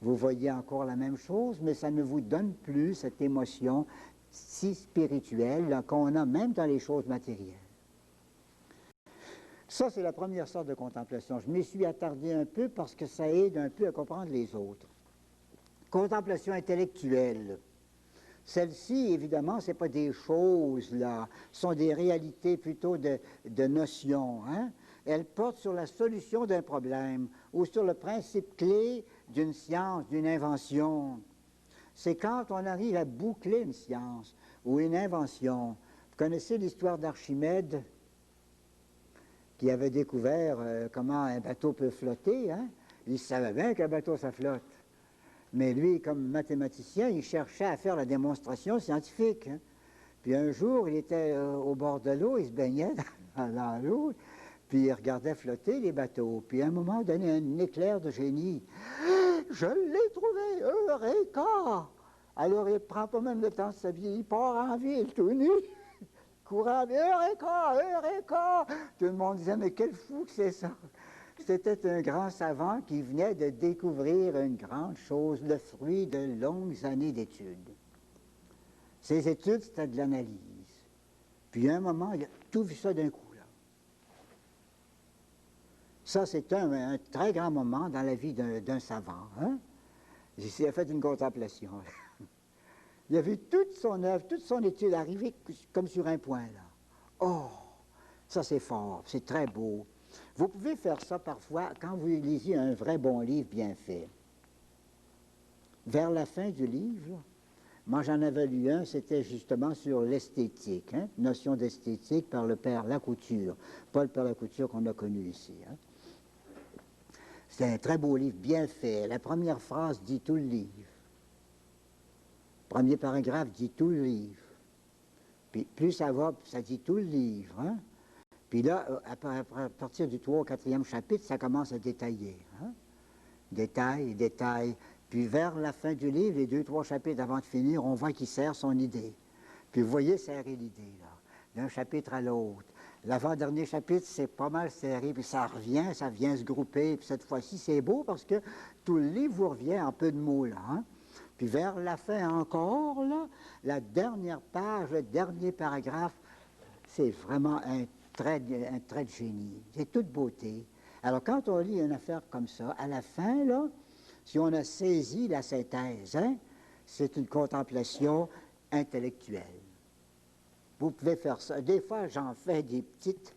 Vous voyez encore la même chose, mais ça ne vous donne plus cette émotion si spirituelle qu'on a même dans les choses matérielles. Ça, c'est la première sorte de contemplation. Je m'y suis attardé un peu parce que ça aide un peu à comprendre les autres. Contemplation intellectuelle. Celle-ci, évidemment, ce n'est pas des choses, là, ce sont des réalités plutôt de notions. Hein? Elle porte sur la solution d'un problème ou sur le principe clé d'une science, d'une invention. C'est quand on arrive à boucler une science ou une invention. Vous connaissez l'histoire d'Archimède? qui avait découvert comment un bateau peut flotter. Hein. Il savait bien qu'un bateau, ça flotte. Mais lui, comme mathématicien, il cherchait à faire la démonstration scientifique. Hein. Puis un jour, il était au bord de l'eau, il se baignait dans l'eau, puis il regardait flotter les bateaux. Puis à un moment donné, un éclair de génie. Je l'ai trouvé, Eureka! Alors il prend pas même le temps de s'habiller, il part en ville tout nu, courant, Eureka, Eureka! Tout le monde disait, mais quel fou que c'est ça! C'était un grand savant qui venait de découvrir une grande chose, le fruit de longues années d'études. Ces études, c'était de l'analyse. Puis à un moment, il a tout vu ça d'un coup, là. Ça, c'est un très grand moment dans la vie d'un savant. Hein? Il a fait une contemplation. Il a vu toute son œuvre, toute son étude arriver comme sur un point, là. Oh, ça c'est fort, c'est très beau. Vous pouvez faire ça parfois quand vous lisez un vrai bon livre bien fait. Vers la fin du livre, moi j'en avais lu un, c'était justement sur l'esthétique, hein, notion d'esthétique par le père Lacouture, pas le père Lacouture qu'on a connu ici. Hein. C'est un très beau livre, bien fait. La première phrase dit tout le livre. Premier paragraphe dit tout le livre. Puis plus ça va, ça dit tout le livre. Hein? Puis là, à partir du 3 au 4e chapitre, ça commence à détailler. Hein? Détail, détail. Puis vers la fin du livre, les 2-3 chapitres avant de finir, on voit qu'il sert son idée. Puis vous voyez serrer l'idée, là, d'un chapitre à l'autre. L'avant-dernier chapitre, c'est pas mal serré, puis ça revient, ça vient se grouper. Puis cette fois-ci, c'est beau parce que tout le livre vous revient en peu de mots, là. Hein? Puis vers la fin encore, là, la dernière page, le dernier paragraphe, c'est vraiment un trait de génie. C'est toute beauté. Alors, quand on lit une affaire comme ça, à la fin, là, si on a saisi la synthèse, hein, c'est une contemplation intellectuelle. Vous pouvez faire ça. Des fois, j'en fais des petites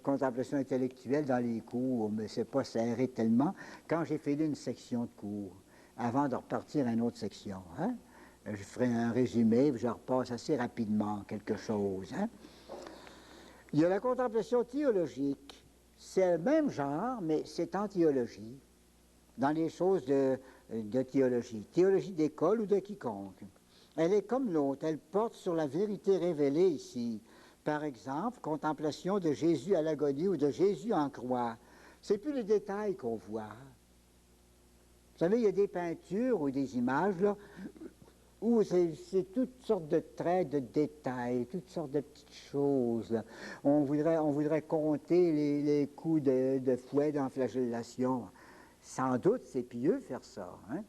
contemplations intellectuelles dans les cours, mais c'est pas serré tellement. Quand j'ai fait une section de cours, avant de repartir à une autre section, hein, je ferai un résumé, puis je repasse assez rapidement quelque chose. Hein. Il y a la contemplation théologique. C'est le même genre, mais c'est en théologie, dans les choses de théologie. Théologie d'école ou de quiconque. Elle est comme l'autre, elle porte sur la vérité révélée ici. Par exemple, contemplation de Jésus à l'agonie ou de Jésus en croix. C'est plus les détails qu'on voit. Vous savez, il y a des peintures ou des images, là, où c'est toutes sortes de traits, de détails, toutes sortes de petites choses. Là. On voudrait compter les coups de fouet dans la flagellation. Sans doute, c'est pieux faire ça. Hein?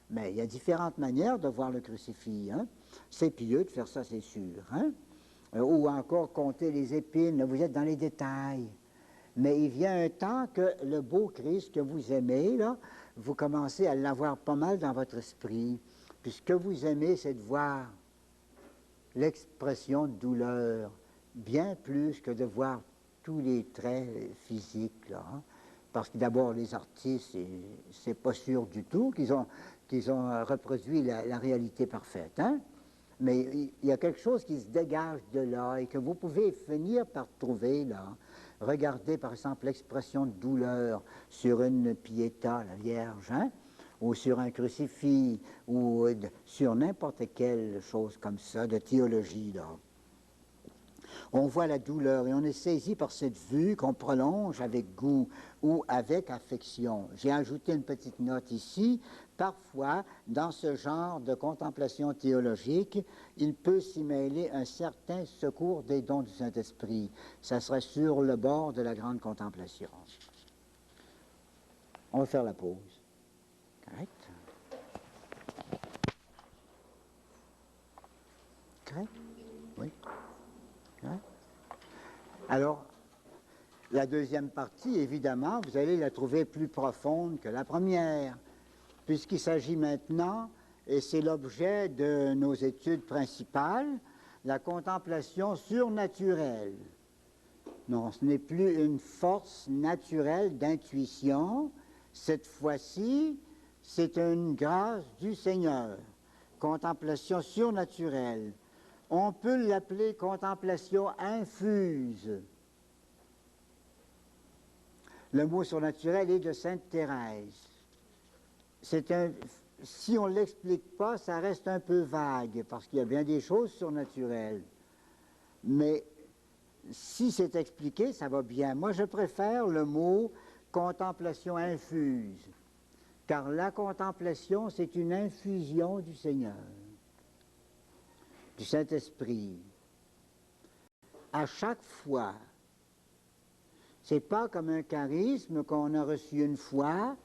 Mais il y a différentes manières de voir le crucifix. Hein? C'est pieux de faire ça, c'est sûr. Hein? Ou encore compter les épines. Vous êtes dans les détails. Mais il vient un temps que le beau Christ que vous aimez, là, vous commencez à l'avoir pas mal dans votre esprit. Puis ce que vous aimez, c'est de voir l'expression de douleur, bien plus que de voir tous les traits physiques, là. Hein? Parce que d'abord, les artistes, c'est pas sûr du tout qu'ils ont reproduit la réalité parfaite. Hein? Mais il y a quelque chose qui se dégage de là et que vous pouvez finir par trouver là. Regardez par exemple l'expression de douleur sur une Pietà, la Vierge, hein? Ou sur un crucifix, ou sur n'importe quelle chose comme ça, de théologie, là. On voit la douleur et on est saisi par cette vue qu'on prolonge avec goût ou avec affection. J'ai ajouté une petite note ici. Parfois, dans ce genre de contemplation théologique, il peut s'y mêler un certain secours des dons du Saint-Esprit. Ça serait sur le bord de la grande contemplation. On va faire la pause. Correct? Correct? Oui. Correct? Alors, la deuxième partie, évidemment, vous allez la trouver plus profonde que la première, puisqu'il s'agit maintenant, et c'est l'objet de nos études principales, la contemplation surnaturelle. Non, ce n'est plus une force naturelle d'intuition. Cette fois-ci, c'est une grâce du Seigneur. Contemplation surnaturelle. On peut l'appeler contemplation infuse. Le mot surnaturel est de Sainte Thérèse. Si on ne l'explique pas, ça reste un peu vague, parce qu'il y a bien des choses surnaturelles. Mais si c'est expliqué, ça va bien. Moi, je préfère le mot contemplation infuse, car la contemplation, c'est une infusion du Seigneur, du Saint-Esprit. À chaque fois, c'est pas comme un charisme qu'on a reçu une fois,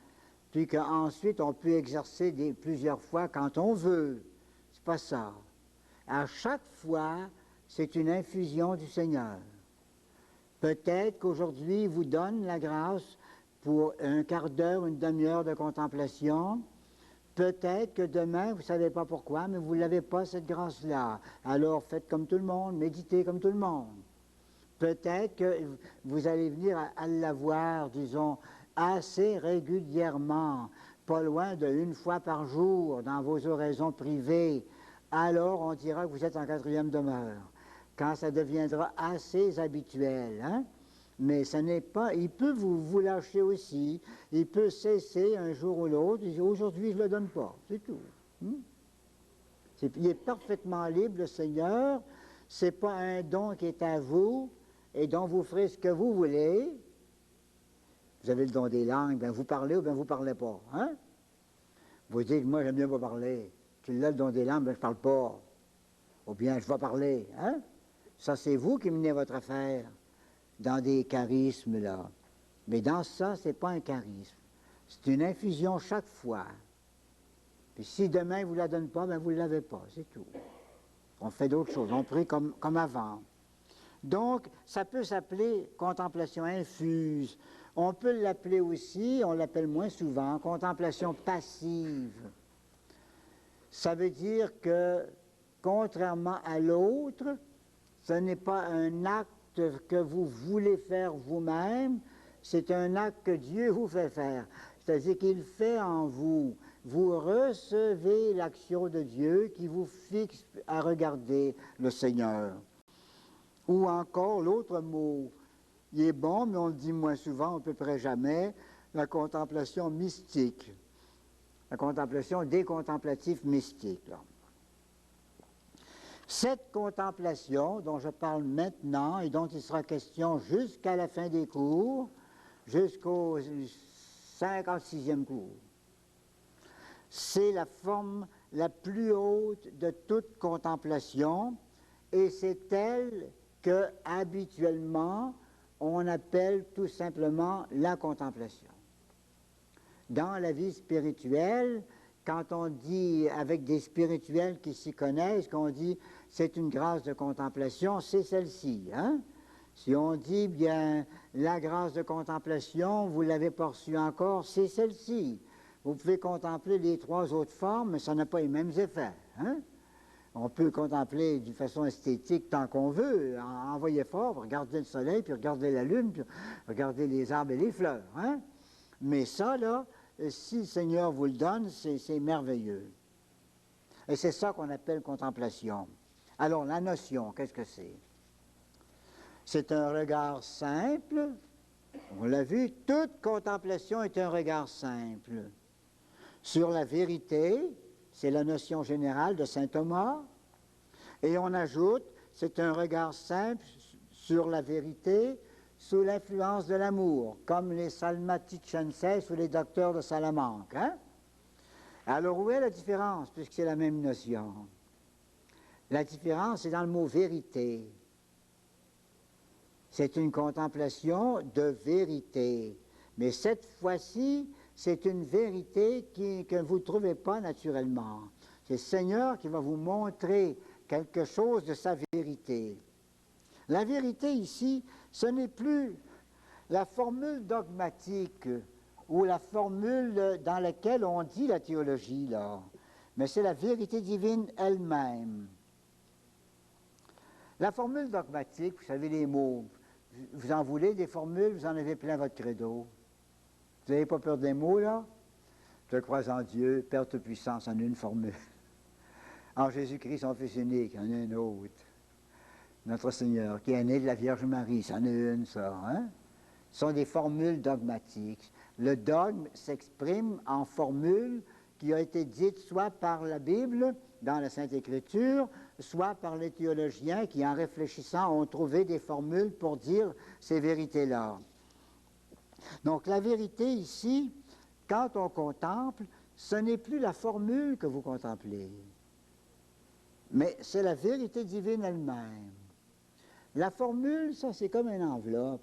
puis qu'ensuite on peut exercer plusieurs fois quand on veut. C'est pas ça. À chaque fois, c'est une infusion du Seigneur. Peut-être qu'aujourd'hui, il vous donne la grâce pour un quart d'heure, une demi-heure de contemplation. Peut-être que demain, vous ne savez pas pourquoi, mais vous n'avez pas cette grâce-là. Alors faites comme tout le monde, méditez comme tout le monde. Peut-être que vous allez venir à l'avoir, disons, assez régulièrement, pas loin de une fois par jour, dans vos oraisons privées. Alors on dira que vous êtes en quatrième demeure, quand ça deviendra assez habituel. Hein? Mais ce n'est pas... Il peut vous lâcher aussi, il peut cesser un jour ou l'autre, il dit aujourd'hui je ne le donne pas, c'est tout. Il est parfaitement libre, le Seigneur, c'est pas un don qui est à vous, et dont vous ferez ce que vous voulez. Vous avez le don des langues, bien vous parlez ou bien vous ne parlez pas. Hein? Vous dites, moi j'aime bien pas parler. Tu l'as le don des langues, bien je ne parle pas. Ou bien je vais parler. Hein? Ça, c'est vous qui menez votre affaire dans des charismes, là. Mais dans ça, ce n'est pas un charisme. C'est une infusion chaque fois. Puis si demain, vous ne la donnez pas, bien vous ne l'avez pas, c'est tout. On fait d'autres choses, on prie comme avant. Donc, ça peut s'appeler contemplation infuse. On peut l'appeler aussi, on l'appelle moins souvent, contemplation passive. Ça veut dire que, contrairement à l'autre, ce n'est pas un acte que vous voulez faire vous-même, c'est un acte que Dieu vous fait faire. C'est-à-dire qu'il fait en vous. Vous recevez l'action de Dieu qui vous fixe à regarder le Seigneur. Ou encore, l'autre mot, il est bon, mais on le dit moins souvent, à peu près jamais, la contemplation mystique. La contemplation des contemplatifs mystiques. Là. Cette contemplation dont je parle maintenant et dont il sera question jusqu'à la fin des cours, jusqu'au 56e cours, c'est la forme la plus haute de toute contemplation et c'est elle que habituellement on appelle tout simplement la contemplation. Dans la vie spirituelle, quand on dit avec des spirituels qui s'y connaissent, qu'on dit c'est une grâce de contemplation, c'est celle-ci. Hein? Si on dit bien la grâce de contemplation, vous ne l'avez pas reçue encore, c'est celle-ci. Vous pouvez contempler les trois autres formes, mais ça n'a pas les mêmes effets. Hein? On peut contempler d'une façon esthétique tant qu'on veut, envoyer fort, regarder le soleil, puis regarder la lune, puis regarder les arbres et les fleurs. Hein? Mais ça, là, si le Seigneur vous le donne, c'est merveilleux. Et c'est ça qu'on appelle contemplation. Alors, la notion, qu'est-ce que c'est? C'est un regard simple. On l'a vu, toute contemplation est un regard simple. Sur la vérité, c'est la notion générale de saint Thomas. Et on ajoute, c'est un regard simple sur la vérité sous l'influence de l'amour, comme les Salmatitchenses ou les docteurs de Salamanque. Hein? Alors, où est la différence, puisque c'est la même notion? La différence, c'est dans le mot vérité. C'est une contemplation de vérité. Mais cette fois-ci, c'est une vérité que vous ne trouvez pas naturellement. C'est le Seigneur qui va vous montrer quelque chose de sa vérité. La vérité ici, ce n'est plus la formule dogmatique ou la formule dans laquelle on dit la théologie, là, mais c'est la vérité divine elle-même. La formule dogmatique, vous savez les mots, vous en voulez des formules, vous en avez plein votre credo. Vous n'avez pas peur des mots, là? Je crois en Dieu, Père Tout-Puissant, en une formule. En Jésus-Christ, son Fils unique, en une autre. Notre Seigneur, qui est né de la Vierge Marie, c'en est une, ça. Hein? sont des formules dogmatiques. Le dogme s'exprime en formules qui ont été dites soit par la Bible, dans la Sainte Écriture, soit par les théologiens qui, en réfléchissant, ont trouvé des formules pour dire ces vérités-là. Donc la vérité ici, quand on contemple, ce n'est plus la formule que vous contemplez, mais c'est la vérité divine elle-même. La formule, ça c'est comme une enveloppe.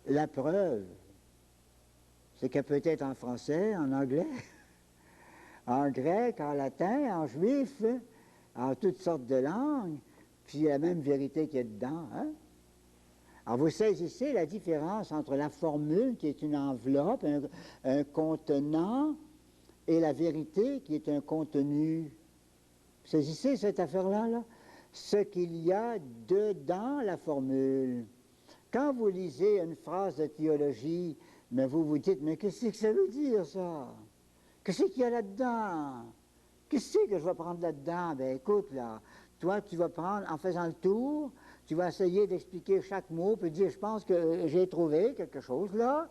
La preuve, c'est qu'elle peut être en français, en anglais, en grec, en latin, en juif, en toutes sortes de langues, puis il y a la même vérité qu'il y a dedans. Hein? Alors vous saisissez la différence entre la formule, qui est une enveloppe, un contenant, et la vérité, qui est un contenu. Vous saisissez cette affaire-là, là? Ce qu'il y a dedans la formule. Quand vous lisez une phrase de théologie, mais vous vous dites, mais qu'est-ce que ça veut dire, ça? Qu'est-ce qu'il y a là-dedans? Qu'est-ce que je vais prendre là-dedans? Ben écoute, là, toi, tu vas prendre, en faisant le tour, tu vas essayer d'expliquer chaque mot, puis dire, je pense que j'ai trouvé quelque chose là.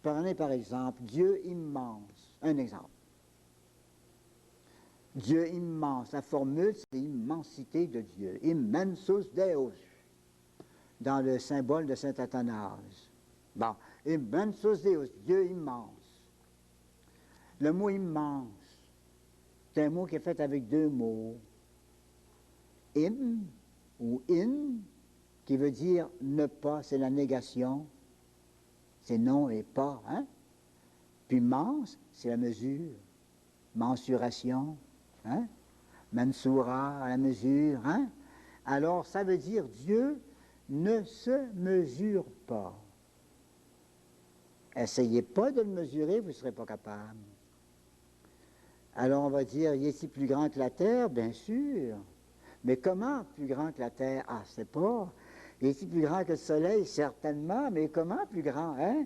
Prenez par exemple, Dieu immense. Un exemple. Dieu immense. La formule, c'est l'immensité de Dieu. Immensus Deus. Dans le symbole de saint Athanase. Bon. Immensus Deus. Dieu immense. Le mot immense, c'est un mot qui est fait avec deux mots. Im ou in, qui veut dire ne pas, c'est la négation. C'est non et pas. Hein? Puis mens, c'est la mesure. Mensuration. Hein? Mensura, la mesure. Hein? Alors, ça veut dire Dieu ne se mesure pas. Essayez pas de le mesurer, vous ne serez pas capable. Alors, on va dire, il est-il plus grand que la terre? Bien sûr. Mais comment plus grand que la terre? Ah, c'est pas. Il est-il plus grand que le soleil? Certainement, mais comment plus grand? Hein?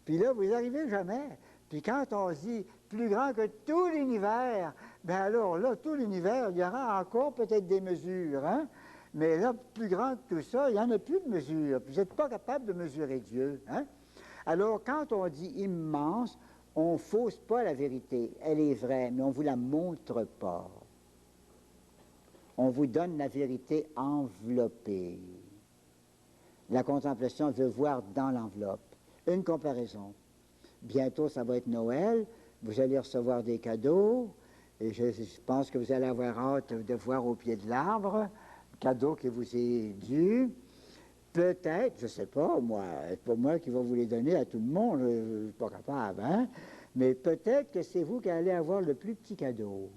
Puis là, vous n'arrivez jamais. Puis quand on dit plus grand que tout l'univers, bien alors là, tout l'univers, il y aura encore peut-être des mesures. Hein? Mais là, plus grand que tout ça, il n'y en a plus de mesures. Vous n'êtes pas capable de mesurer Dieu. Hein? Alors, quand on dit immense, on ne fausse pas la vérité. Elle est vraie, mais on ne vous la montre pas. On vous donne la vérité enveloppée. La contemplation veut voir dans l'enveloppe. Une comparaison. Bientôt, ça va être Noël. Vous allez recevoir des cadeaux. Et je pense que vous allez avoir hâte de voir au pied de l'arbre le cadeau qui vous est dû. Peut-être, je ne sais pas, moi, c'est pas moi qui va vous les donner à tout le monde, je ne suis pas capable, hein? Mais peut-être que c'est vous qui allez avoir le plus petit cadeau.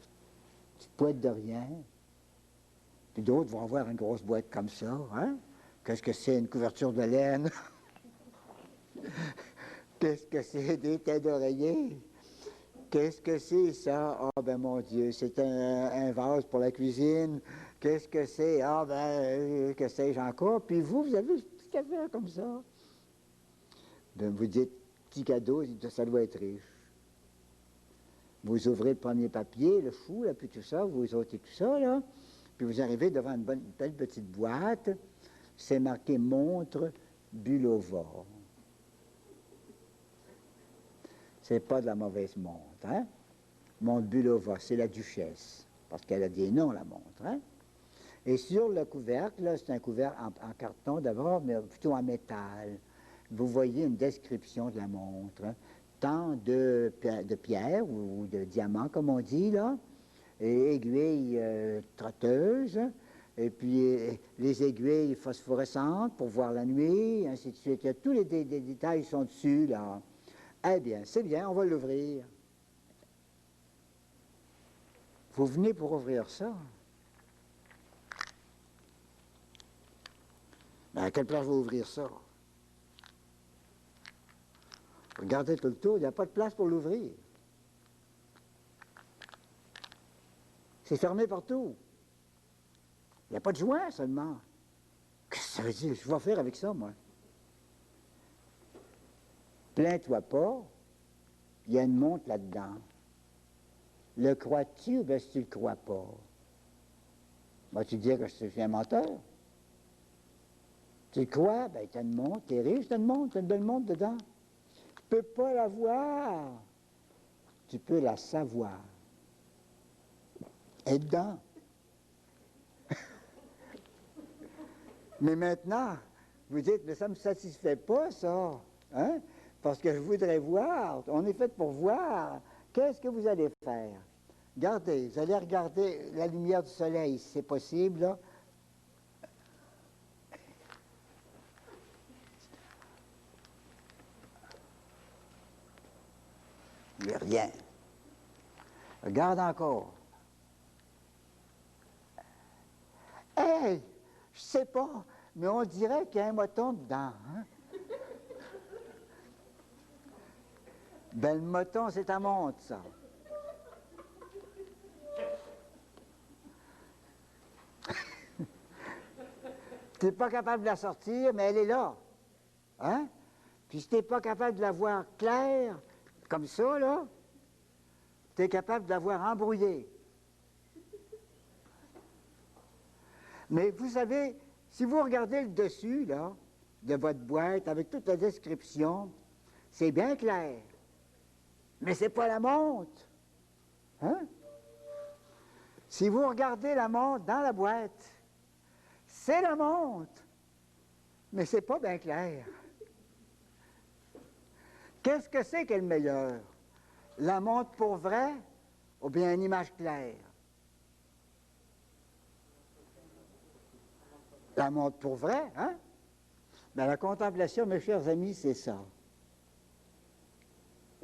Une petite boîte de rien. Puis d'autres vont avoir une grosse boîte comme ça, hein? Qu'est-ce que c'est, une couverture de laine? Qu'est-ce que c'est, des têtes d'oreiller? Qu'est-ce que c'est ça? Ah ben mon Dieu, c'est un vase pour la cuisine. Qu'est-ce que c'est? Ah ben, que sais-je encore? Puis vous avez une petite affaire comme ça. Ben, vous dites, petit cadeau, ça doit être riche. Vous ouvrez le premier papier, le fou, là, puis tout ça, vous ôtez tout ça, là. Puis vous arrivez devant une belle petite boîte. C'est marqué montre Bulova. C'est pas de la mauvaise montre, hein? Montre Bulova, c'est la duchesse, parce qu'elle a des noms, la montre, hein? Et sur le couvercle, là, c'est un couvercle en carton d'abord, mais plutôt en métal. Vous voyez une description de la montre, hein? Tant de pierre ou de diamant, comme on dit, là, et aiguilles trotteuses, et puis les aiguilles phosphorescentes pour voir la nuit, ainsi de suite. Il y a tous les détails sont dessus, là. Eh bien, c'est bien, on va l'ouvrir. Vous venez pour ouvrir ça. Mais à quelle place je vais ouvrir ça? Regardez tout le tour, il n'y a pas de place pour l'ouvrir. C'est fermé partout. Il n'y a pas de joint seulement. Qu'est-ce que ça veut dire? Je vais faire avec ça, moi. Plains-toi pas, il y a une montre là-dedans. Le crois-tu ou bien si tu ne le crois pas? Vas-tu dire que je suis un menteur? Tu crois? Ben, t'as une montre, t'es riche, t'as une belle montre dedans. Tu peux pas la voir. Tu peux la savoir. Et dedans. Mais maintenant, vous dites, mais ça ne me satisfait pas, ça. Hein? Parce que je voudrais voir. On est fait pour voir. Qu'est-ce que vous allez faire? Regardez, vous allez regarder la lumière du soleil, si c'est possible, là. Il n'y a rien. Regarde encore. Hey, je sais pas, mais on dirait qu'il y a un moton dedans. Hein? Ben, le moton, c'est ta montre, ça. Tu n'es pas capable de la sortir, mais elle est là. Hein? Puis si tu n'es pas capable de la voir claire, comme ça, là, tu es capable de la voir embrouillée. Mais vous savez, si vous regardez le dessus, là, de votre boîte, avec toute la description, c'est bien clair. Mais c'est pas la montre. Hein? Si vous regardez la montre dans la boîte, c'est la montre, mais c'est pas bien clair. Qu'est-ce que c'est qui est le meilleur? La montre pour vrai ou bien une image claire? La montre pour vrai, hein? Ben, la contemplation, mes chers amis, c'est ça.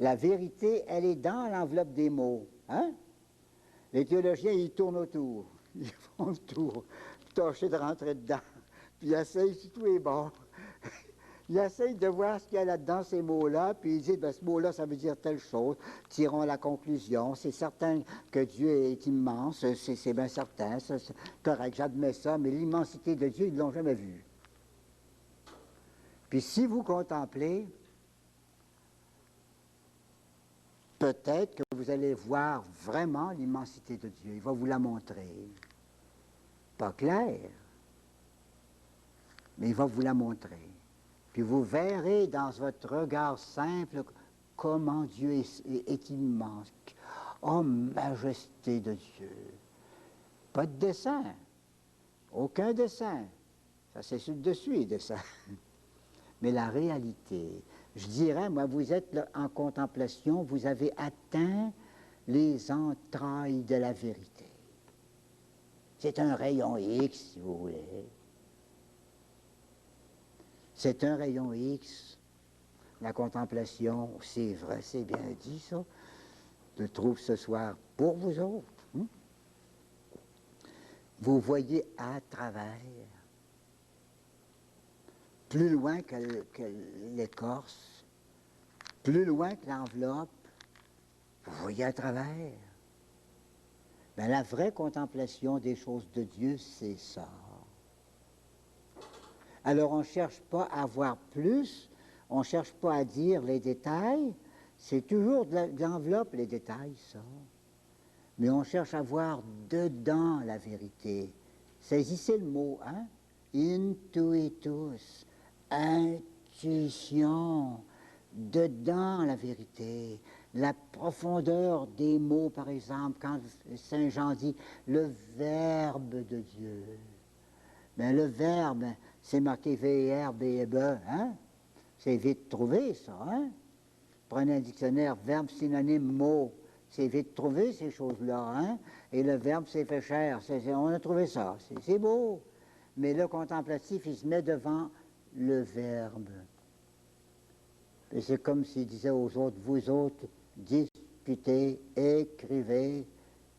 La vérité, elle est dans l'enveloppe des mots, hein? Les théologiens, ils tournent autour. Ils font le tour, tâcher de rentrer dedans. Puis ils essayent sur tous les bords. Ils essayent de voir ce qu'il y a là-dedans, ces mots-là, puis ils disent, ben, ce mot-là, ça veut dire telle chose. Tirons la conclusion. C'est certain que Dieu est immense, c'est bien certain, c'est correct, j'admets ça, mais l'immensité de Dieu, ils ne l'ont jamais vue. Puis si vous contemplez, peut-être que vous allez voir vraiment l'immensité de Dieu. Il va vous la montrer. Pas clair, mais il va vous la montrer. Puis vous verrez dans votre regard simple comment Dieu est immense. Oh, majesté de Dieu. Pas de dessin. Aucun dessin. Ça, c'est sur le dessus, les dessins. Mais la réalité, je dirais, moi, vous êtes là en contemplation, vous avez atteint les entrailles de la vérité. C'est un rayon X, si vous voulez. C'est un rayon X. La contemplation, c'est vrai, c'est bien dit, ça. Je le trouve ce soir pour vous autres. Hein? Vous voyez à travers, plus loin que l'écorce, plus loin que l'enveloppe, vous voyez à travers. Ben, la vraie contemplation des choses de Dieu, c'est ça. Alors on ne cherche pas à voir plus, on ne cherche pas à dire les détails, c'est toujours de l'enveloppe les détails, ça. Mais on cherche à voir dedans la vérité. Saisissez le mot, hein? Intuitus, intuition, dedans la vérité. La profondeur des mots, par exemple, quand Saint Jean dit le Verbe de Dieu. Ben, le Verbe, c'est marqué V-R-B-E-B, hein? C'est vite trouvé, ça, hein? Prenez un dictionnaire, verbe, synonyme, mot. C'est vite trouvé, ces choses-là, hein? Et le verbe, c'est fait cher. On a trouvé ça. C'est beau. Mais le contemplatif, il se met devant le Verbe. Et c'est comme s'il disait aux autres, vous autres, disputez, écrivez,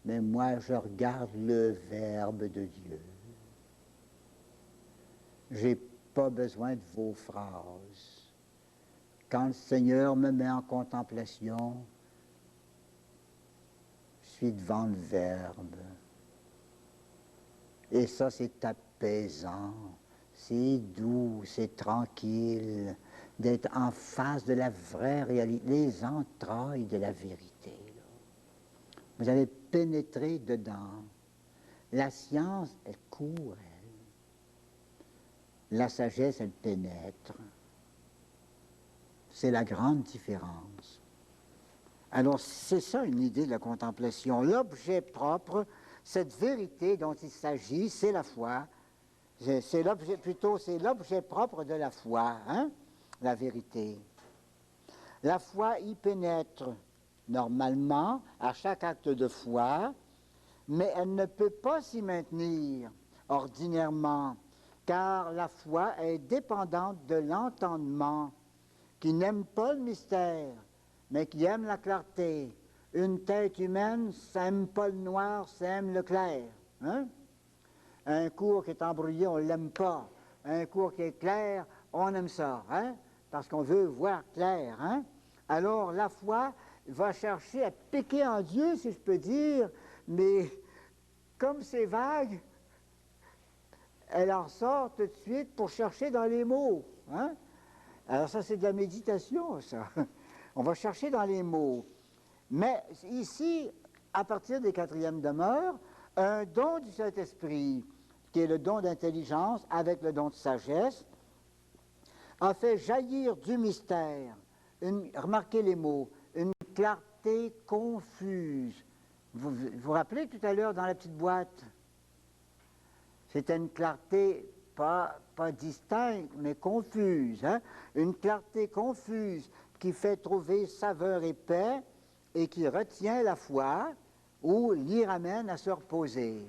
mais moi, je regarde le Verbe de Dieu. J'ai pas besoin de vos phrases. Quand le Seigneur me met en contemplation, je suis devant le Verbe. Et ça, c'est apaisant, c'est doux, c'est tranquille, d'être en face de la vraie réalité, les entrailles de la vérité. Là. Vous avez pénétré dedans. La science, elle court, elle. La sagesse, elle pénètre. C'est la grande différence. Alors, c'est ça une idée de la contemplation. L'objet propre, cette vérité dont il s'agit, c'est la foi. C'est l'objet, plutôt, c'est l'objet propre de la foi, hein, la vérité. La foi y pénètre normalement à chaque acte de foi, mais elle ne peut pas s'y maintenir ordinairement, car la foi est dépendante de l'entendement, qui n'aime pas le mystère, mais qui aime la clarté. Une tête humaine, ça n'aime pas le noir, ça aime le clair. Hein? Un cours qui est embrouillé, on ne l'aime pas. Un cours qui est clair, on aime ça, hein? Parce qu'on veut voir clair. Hein? Alors la foi va chercher à piquer en Dieu, si je peux dire, mais comme c'est vague, elle en sort tout de suite pour chercher dans les mots. Hein? Alors ça, c'est de la méditation, ça. On va chercher dans les mots. Mais ici, à partir des quatrièmes demeures, un don du Saint-Esprit, qui est le don d'intelligence avec le don de sagesse, a fait jaillir du mystère, remarquez les mots, une clarté confuse. Vous vous rappelez tout à l'heure dans la petite boîte? C'était une clarté pas distincte, mais confuse. Hein? Une clarté confuse qui fait trouver saveur et paix et qui retient la foi ou l'y ramène à se reposer.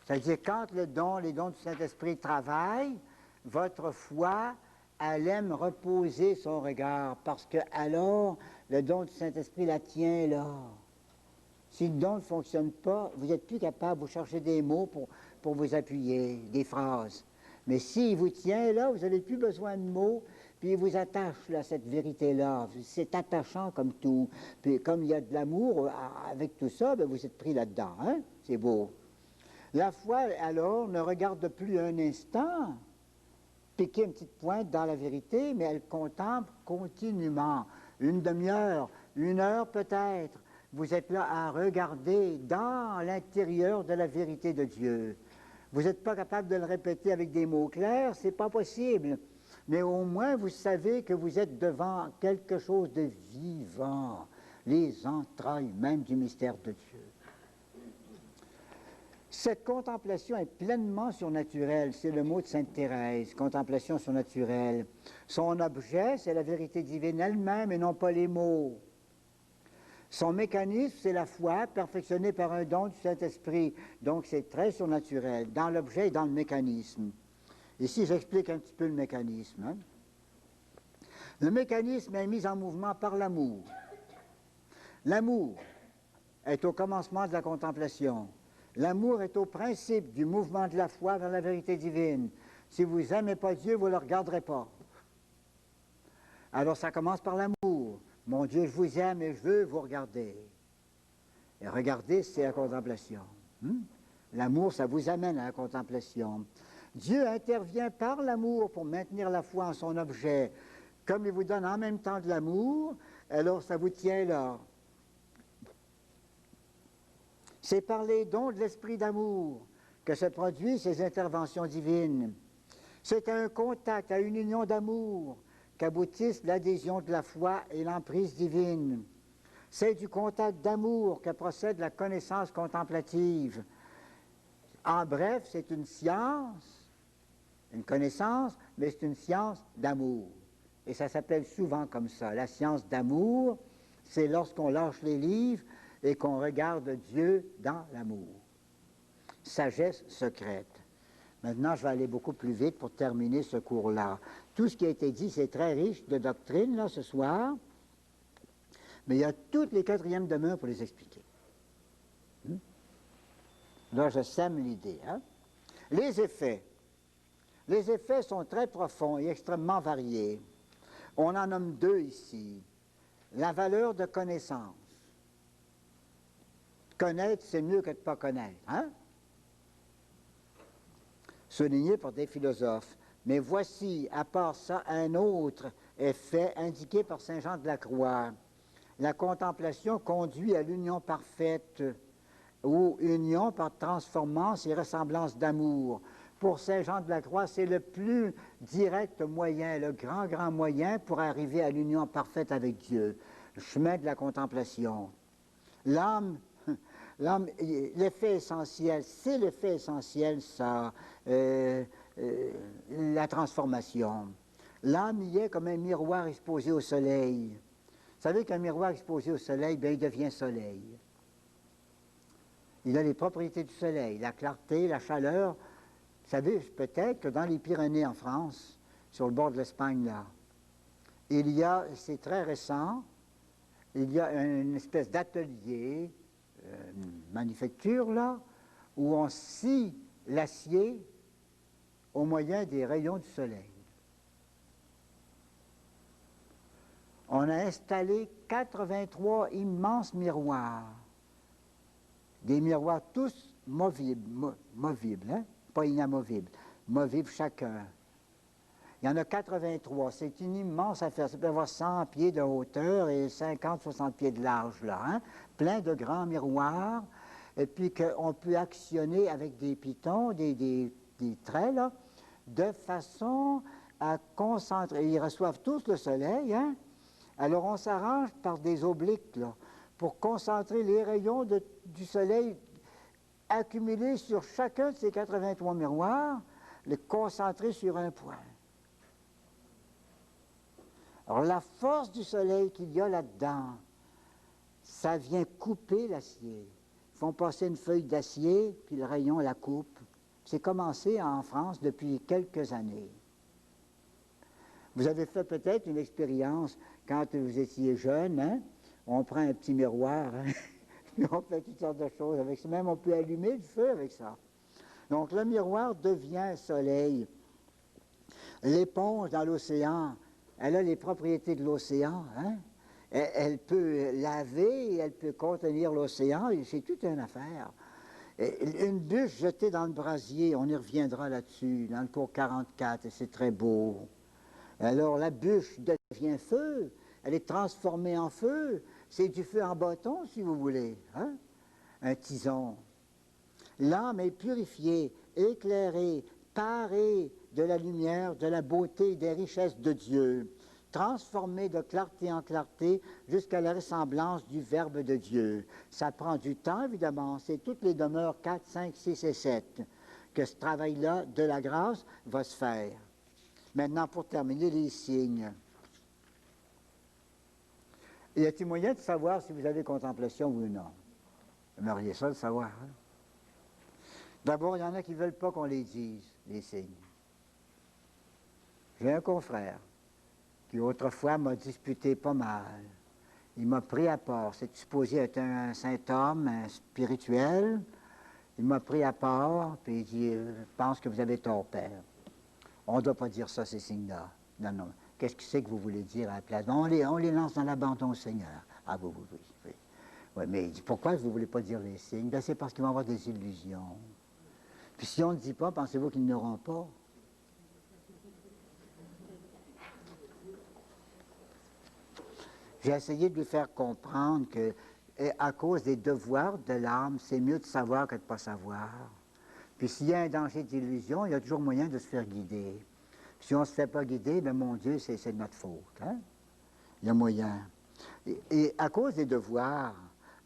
C'est-à-dire, quand les dons du Saint-Esprit travaillent, votre foi, elle aime reposer son regard, parce que alors, le don du Saint-Esprit la tient là. Si le don ne fonctionne pas, vous n'êtes plus capable, vous cherchez des mots pour vous appuyer, des phrases. Mais s'il vous tient là, vous n'avez plus besoin de mots, puis il vous attache là, cette vérité-là. C'est attachant comme tout. Puis comme il y a de l'amour avec tout ça, bien, vous êtes pris là-dedans. Hein? C'est beau. La foi, alors, ne regarde plus un instant, piquer une petite pointe dans la vérité, mais elle contemple continuellement. Une demi-heure, une heure peut-être. Vous êtes là à regarder dans l'intérieur de la vérité de Dieu. Vous n'êtes pas capable de le répéter avec des mots clairs, c'est pas possible. Mais au moins, vous savez que vous êtes devant quelque chose de vivant, les entrailles même du mystère de Dieu. Cette contemplation est pleinement surnaturelle, c'est le mot de Sainte Thérèse, contemplation surnaturelle. Son objet, c'est la vérité divine elle-même et non pas les mots. Son mécanisme, c'est la foi, perfectionnée par un don du Saint-Esprit. Donc, c'est très surnaturel, dans l'objet et dans le mécanisme. Ici, j'explique un petit peu le mécanisme. Hein? Le mécanisme est mis en mouvement par l'amour. L'amour est au commencement de la contemplation. L'amour est au principe du mouvement de la foi vers la vérité divine. Si vous n'aimez pas Dieu, vous ne le regarderez pas. Alors, ça commence par l'amour. Mon Dieu, je vous aime et je veux vous regarder. Et regarder, c'est la contemplation. L'amour, ça vous amène à la contemplation. Dieu intervient par l'amour pour maintenir la foi en son objet. Comme il vous donne en même temps de l'amour, alors ça vous tient là. C'est par les dons de l'esprit d'amour que se produisent ces interventions divines. C'est à un contact, à une union d'amour qu'aboutissent l'adhésion de la foi et l'emprise divine. C'est du contact d'amour que procède la connaissance contemplative. En bref, c'est une science, une connaissance, mais c'est une science d'amour. Et ça s'appelle souvent comme ça. La science d'amour, c'est lorsqu'on lâche les livres et qu'on regarde Dieu dans l'amour. Sagesse secrète. Maintenant, je vais aller beaucoup plus vite pour terminer ce cours-là. Tout ce qui a été dit, c'est très riche de doctrine, là, ce soir, mais il y a toutes les quatrièmes demeures pour les expliquer. Là, je sème l'idée. Hein? Les effets. Les effets sont très profonds et extrêmement variés. On en nomme deux ici. La valeur de connaissance. Connaître, c'est mieux que de ne pas connaître. Hein? Souligné par des philosophes. Mais voici, à part ça, un autre effet indiqué par saint Jean de la Croix. La contemplation conduit à l'union parfaite, ou union par transformance et ressemblance d'amour. pour Saint Jean de la Croix, c'est le plus direct moyen, le grand moyen pour arriver à l'union parfaite avec Dieu. Le chemin de la contemplation. L'âme, l'effet essentiel, c'est l'effet essentiel, ça, la transformation. L'âme y est comme un miroir exposé au soleil. Vous savez qu'un miroir exposé au soleil, bien, il devient soleil. Il a les propriétés du soleil, la clarté, la chaleur. Vous savez peut-être que dans les Pyrénées en France, sur le bord de l'Espagne, là, il y a, c'est très récent, il y a une espèce d'atelier, manufacture, là, où on scie l'acier au moyen des rayons du soleil. On a installé 83 immenses miroirs. Des miroirs tous movibles, hein? Pas inamovibles, movibles chacun. Il y en a 83, c'est une immense affaire. Ça peut avoir 100 pieds de hauteur et 50-60 pieds de large, là, hein? Plein de grands miroirs, et puis qu'on peut actionner avec des pitons, des traits, là, de façon à concentrer. Ils reçoivent tous le soleil, hein? Alors on s'arrange par des obliques, là, pour concentrer les rayons du soleil accumulés sur chacun de ces 83 miroirs, les concentrer sur un point. Alors la force du soleil qu'il y a là-dedans, ça vient couper l'acier. Ils font passer une feuille d'acier, puis le rayon la coupe. C'est commencé en France depuis quelques années. Vous avez fait peut-être une expérience quand vous étiez jeune, hein? On prend un petit miroir, hein? Puis on fait toutes sortes de choses avec ça. Même on peut allumer le feu avec ça. Donc le miroir devient soleil. L'éponge dans l'océan, elle a les propriétés de l'océan, hein? Elle peut laver, elle peut contenir l'océan, c'est toute une affaire. Une bûche jetée dans le brasier, on y reviendra là-dessus, dans le cours 44, et c'est très beau. Alors la bûche devient feu, elle est transformée en feu, c'est du feu en bâton si vous voulez, hein? Un tison. L'âme est purifiée, éclairée, parée de la lumière, de la beauté et des richesses de Dieu, transformée de clarté en clarté jusqu'à la ressemblance du Verbe de Dieu. Ça prend du temps évidemment, c'est toutes les demeures 4, 5, 6 et 7 que ce travail-là de la grâce va se faire. Maintenant, pour terminer, les signes. Y a-t-il moyen de savoir si vous avez contemplation ou non? Vous aimeriez ça de savoir, hein? D'abord, il y en a qui ne veulent pas qu'on les dise, les signes. J'ai un confrère qui autrefois m'a disputé pas mal. Il m'a pris à part. C'est supposé être un saint homme, un spirituel. Il m'a pris à part, puis il dit, je pense que vous avez tort, père. On ne doit pas dire ça, ces signes-là. Non, non. Qu'est-ce que c'est que vous voulez dire à la place? On les lance dans l'abandon au Seigneur. Ah, oui. Oui, mais il dit, pourquoi vous ne voulez pas dire les signes? Ben, c'est parce qu'ils vont avoir des illusions. Puis si on ne dit pas, pensez-vous qu'ils n'auront pas? J'ai essayé de lui faire comprendre que, à cause des devoirs de l'âme, c'est mieux de savoir que de ne pas savoir. Puis s'il y a un danger d'illusion, il y a toujours moyen de se faire guider. Si on ne se fait pas guider, bien mon Dieu, c'est de notre faute. Hein? Il y a moyen. Et à cause des devoirs,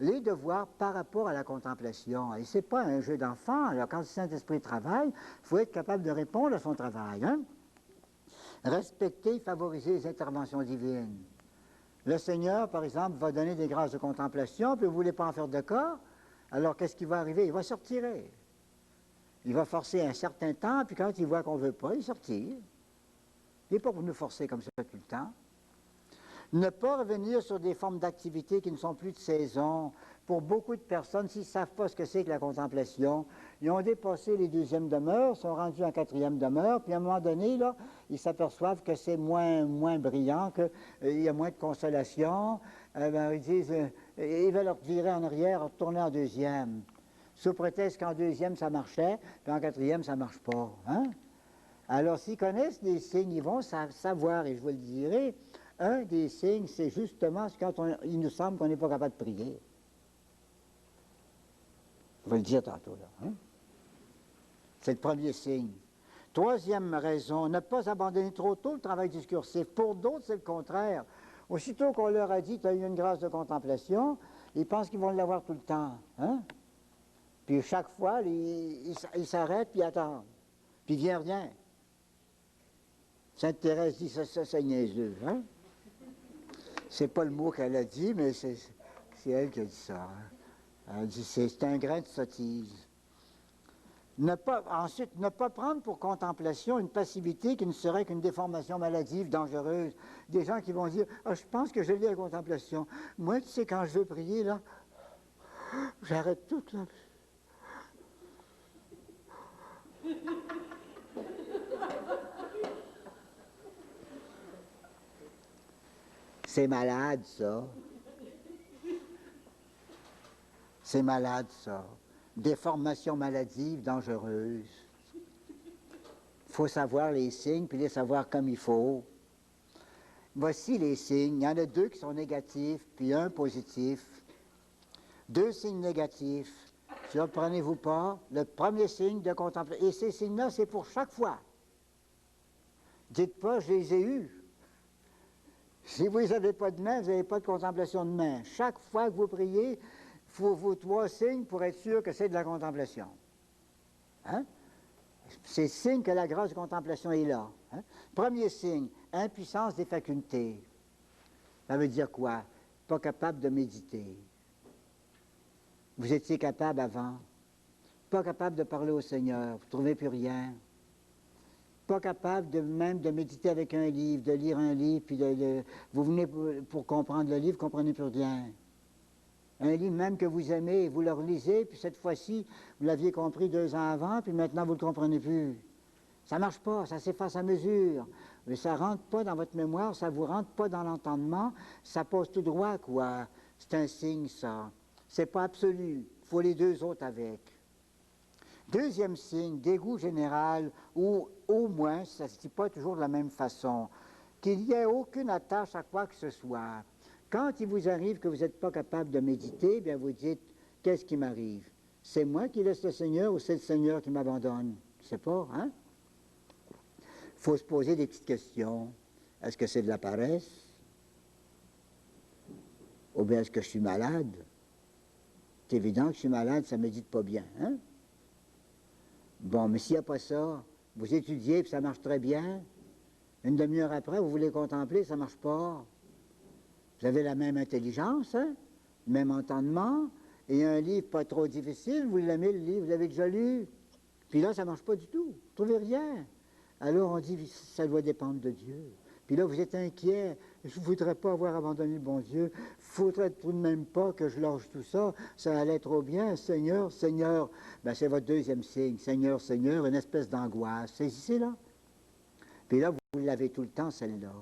les devoirs par rapport à la contemplation, et ce n'est pas un jeu d'enfant. Alors quand le Saint-Esprit travaille, il faut être capable de répondre à son travail. Hein? Respecter et favoriser les interventions divines. Le Seigneur, par exemple, va donner des grâces de contemplation, puis vous ne voulez pas en faire de cas, alors qu'est-ce qui va arriver? Il va se retirer. Il va forcer un certain temps, puis quand il voit qu'on ne veut pas, il sortit. Il n'est pas pour nous forcer comme ça tout le temps. Ne pas revenir sur des formes d'activité qui ne sont plus de saison. Pour beaucoup de personnes, s'ils ne savent pas ce que c'est que la contemplation, ils ont dépassé les deuxièmes demeures, sont rendus en quatrième demeure, puis à un moment donné, là, ils s'aperçoivent que c'est moins brillant, qu'il y a moins de consolation. Ils disent, ils veulent leur virer en arrière, retourner en deuxième. Sous prétexte qu'en deuxième, ça marchait, puis en quatrième, ça ne marche pas. Hein? Alors, s'ils connaissent les signes, ils vont savoir, et je vous le dirai, un des signes, c'est justement quand il nous semble qu'on n'est pas capable de prier. Je vais le dire tantôt, là. Hein? C'est le premier signe. Troisième raison, ne pas abandonner trop tôt le travail discursif. Pour d'autres, c'est le contraire. Aussitôt qu'on leur a dit, tu as eu une grâce de contemplation, ils pensent qu'ils vont l'avoir tout le temps. Hein? Puis chaque fois, ils s'arrêtent, puis attendent. Puis il vient rien. Sainte Thérèse dit, ça c'est niaiseux. Hein? C'est pas le mot qu'elle a dit, mais c'est elle qui a dit ça. Hein? Elle dit, c'est un grain de sottise. Ensuite, ne pas prendre pour contemplation une passivité qui ne serait qu'une déformation maladive, dangereuse. Des gens qui vont dire, ah, je pense que je lis la contemplation. Moi, tu sais, quand je veux prier, là, j'arrête tout, là. C'est malade, ça. C'est malade, ça. Déformation maladive, dangereuse. Il faut savoir les signes, puis les savoir comme il faut. Voici les signes. Il y en a deux qui sont négatifs, puis un positif. Deux signes négatifs. Surprenez-vous pas, le premier signe de contemplation. Et ces signes-là, c'est pour chaque fois. Dites pas, je les ai eus. Si vous n'avez pas de main, vous n'avez pas de contemplation de main. Chaque fois que vous priez, il faut vos trois signes pour être sûr que c'est de la contemplation. Hein? C'est signe que la grâce de contemplation est là. Hein? Premier signe, impuissance des facultés. Ça veut dire quoi? Pas capable de méditer. Vous étiez capable avant. Pas capable de parler au Seigneur. Vous ne trouvez plus rien. Pas capable même de méditer avec un livre, de lire un livre, puis vous venez pour comprendre le livre, vous ne comprenez plus rien. Un livre même que vous aimez, vous le relisez, puis cette fois-ci, vous l'aviez compris 2 ans avant, puis maintenant vous ne le comprenez plus. Ça ne marche pas, ça s'efface à mesure. Mais ça ne rentre pas dans votre mémoire, ça ne vous rentre pas dans l'entendement, ça passe tout droit, quoi. C'est un signe, ça. C'est pas absolu. Il faut les deux autres avec. Deuxième signe, dégoût général, ou au moins, ça ne se dit pas toujours de la même façon, qu'il n'y ait aucune attache à quoi que ce soit. Quand il vous arrive que vous n'êtes pas capable de méditer, bien vous dites, qu'est-ce qui m'arrive? C'est moi qui laisse le Seigneur ou c'est le Seigneur qui m'abandonne? Je ne sais pas, hein? Il faut se poser des petites questions. Est-ce que c'est de la paresse? Ou bien est-ce que je suis malade? C'est évident que je suis malade, ça ne médite pas bien, hein? Bon, mais s'il n'y a pas ça, vous étudiez, puis ça marche très bien. Une demi-heure après, vous voulez contempler, ça ne marche pas. Vous avez la même intelligence, hein? Le même entendement, et un livre pas trop difficile, vous l'aimez le livre, vous l'avez déjà lu. Puis là, ça ne marche pas du tout. Vous ne trouvez rien. Alors on dit, ça doit dépendre de Dieu. Puis là, vous êtes inquiet. Je ne voudrais pas avoir abandonné le bon Dieu. Il ne faudrait tout de même pas que je lâche tout ça. Ça allait trop bien. Seigneur, Seigneur. Ben, c'est votre deuxième signe. Seigneur, Seigneur, une espèce d'angoisse. Saisissez là. Puis là, vous l'avez tout le temps, celle-là.